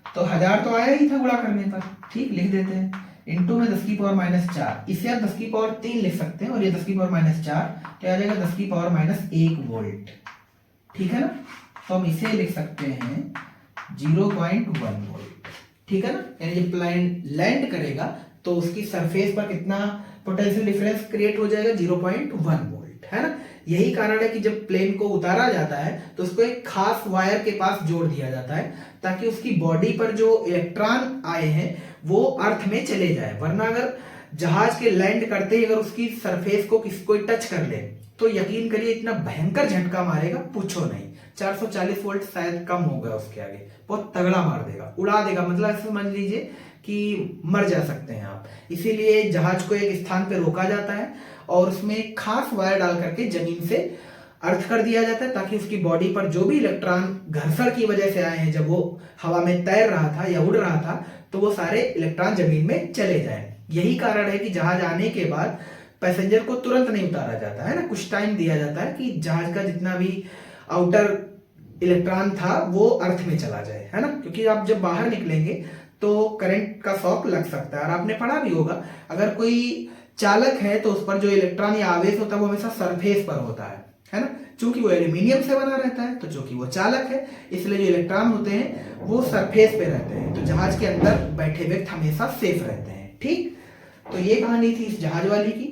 तो 1000 तो आया ही था गुणा करने पर, ठीक लिख देते हैं, इंटू में 10 की पावर -4। इसे आप 10 की पावर 3 लिख सकते हैं और ये 10 की पावर -4 तो आ जाएगा 10 की पावर -1 वोल्ट। ठीक है ना, तो हम इसे लिख सकते हैं 0.1 वोल्ट। ठीक है ना, यानी जब प्लेन लैंड करेगा तो उसकी सरफेस पर कितना पोटेंशियल डिफरेंस क्रिएट हो जाएगा 0.1 वोल्ट, है ना। यही कारण है कि जब प्लेन को उतारा जाता है तो उसको एक खास वायर के पास जोड़ दिया जाता है ताकि उसकी बॉडी पर जो इलेक्ट्रॉन आए हैं वो अर्थ में चले जाए। वरना अगर जहाज के लैंड करते ही अगर उसकी सरफेस को किसी को टच कर ले तो यकीन करिए इतना भयंकर झटका मारेगा, पूछो नहीं। 440 वोल्ट शायद कम होगा उसके आगे, बहुत तगड़ा मार देगा, उड़ा देगा, मतलब ऐसे समझ लीजिए कि मर जा सकते हैं आप। इसीलिए जहाज को एक स्थान पे रोका जाता है और उसमें खास वायर डाल करके जमीन से अर्थ कर दिया जाता है ताकि उसकी बॉडी पर जो भी इलेक्ट्रॉन घर्षण की वजह से आए हैं, जब वो हवा में तैर रहा था या उड़ रहा था, तो वो सारे इलेक्ट्रॉन जमीन में चले जाए। यही कारण है कि जहाज आने के बाद पैसेंजर को तुरंत नहीं उतारा जाता है ना, कुछ टाइम दिया जाता है कि जहाज का जितना भी आउटर इलेक्ट्रॉन था वो अर्थ में चला जाए, है ना। क्योंकि आप जब बाहर निकलेंगे तो करंट का शॉक लग सकता है। और आपने पढ़ा भी होगा, अगर कोई चालक है तो उस पर जो इलेक्ट्रॉन या आवेश होता है वो हमेशा सरफेस पर होता है ना। चूंकि वो एल्यूमिनियम से बना रहता है तो चूंकि वो चालक है इसलिए जो इलेक्ट्रॉन होते हैं वो सरफेस पे रहते हैं, तो जहाज के अंदर बैठे व्यक्ति हमेशा सेफ रहते हैं। ठीक, तो ये कहानी थी इस जहाज वाली की।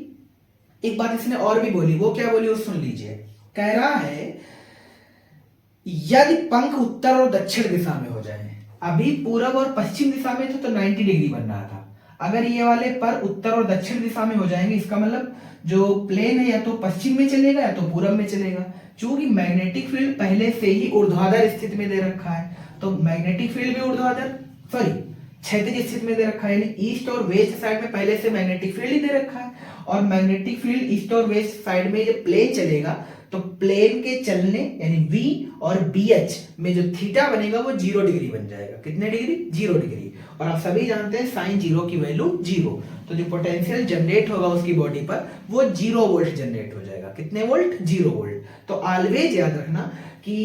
एक बात इसने और भी बोली, वो क्या बोली वो सुन लीजिए। कह रहा है यदि पंख उत्तर और दक्षिण दिशा में हो जाए, अभी पूरब और पश्चिम दिशा में थे तो 90 डिग्री बन रहा था, अगर ये वाले पर उत्तर और दक्षिण दिशा में हो जाएंगे इसका मतलब जो प्लेन है या तो पश्चिम में चलेगा या तो पूरब में चलेगा। चूंकि मैग्नेटिक फील्ड पहले से ही ऊर्ध्वाधर स्थिति में दे रखा है तो मैग्नेटिक फील्ड भी ऊर्ध्वाधर क्षैतिज स्थिति में दे रखा है, यानी ईस्ट और वेस्ट साइड में पहले से मैग्नेटिक फील्ड ही दे रखा है। और मैग्नेटिक फील्ड ईस्ट और वेस्ट साइड में जब प्लेन चलेगा तो प्लेन के चलने यानी V और BH में जो थीटा बनेगा वो 0 डिग्री बन जाएगा। कितने डिग्री? 0 डिग्री। और आप सभी जानते हैं साइन 0 की वैल्यू 0, तो जो पोटेंशियल जनरेट होगा उसकी बॉडी पर वो 0 वोल्ट जनरेट हो जाएगा। कितने वोल्ट? 0 वोल्ट। तो ऑलवेज याद रखना कि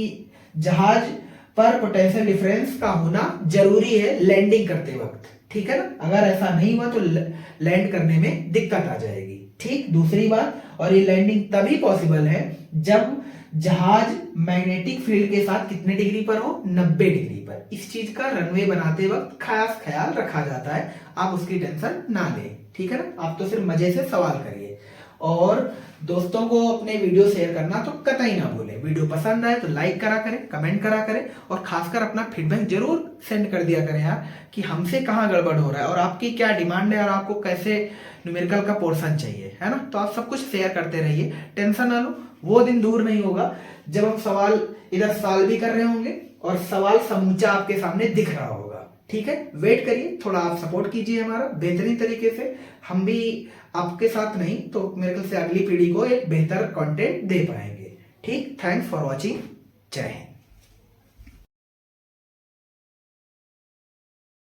जहाज पर पोटेंशियल डिफरेंस का होना जरूरी है लैंडिंग करते वक्त, ठीक है ना। अगर ऐसा नहीं हुआ तो लैंड करने में दिक्कत आ जाएगी। ठीक, दूसरी बात, और ये लैंडिंग तभी पॉसिबल है जब जहाज मैग्नेटिक फील्ड के साथ कितने डिग्री पर हो? 90 डिग्री पर। इस चीज का रनवे बनाते वक्त खास ख्याल रखा जाता है, आप उसकी टेंशन ना लें, ठीक है ना। आप तो सिर्फ मजे से सवाल करिए और दोस्तों को अपने वीडियो शेयर करना तो कतई ना भूलें। वीडियो पसंद आए तो लाइक करा करें, कमेंट करा करें और खासकर अपना फीडबैक जरूर सेंड कर दिया करें यार कि हमसे कहाँ गड़बड़ हो रहा है और आपकी क्या डिमांड है और आपको कैसे न्यूमेरिकल का पोर्शन चाहिए, है ना। तो आप सब कुछ शेयर करते रहिए, टेंशन ना लो, वो दिन दूर नहीं होगा जब हम सवाल इधर सॉल्व भी कर रहे होंगे और सवाल समूचा आपके सामने दिख रहा होगा। ठीक है, वेट करिए, थोड़ा आप सपोर्ट कीजिए हमारा बेहतरीन तरीके से। हम भी आपके साथ नहीं तो मेरे ख्याल से अगली पीढ़ी को एक बेहतर कंटेंट दे पाएंगे। ठीक, थैंक्स फॉर वॉचिंग, जय हिंद।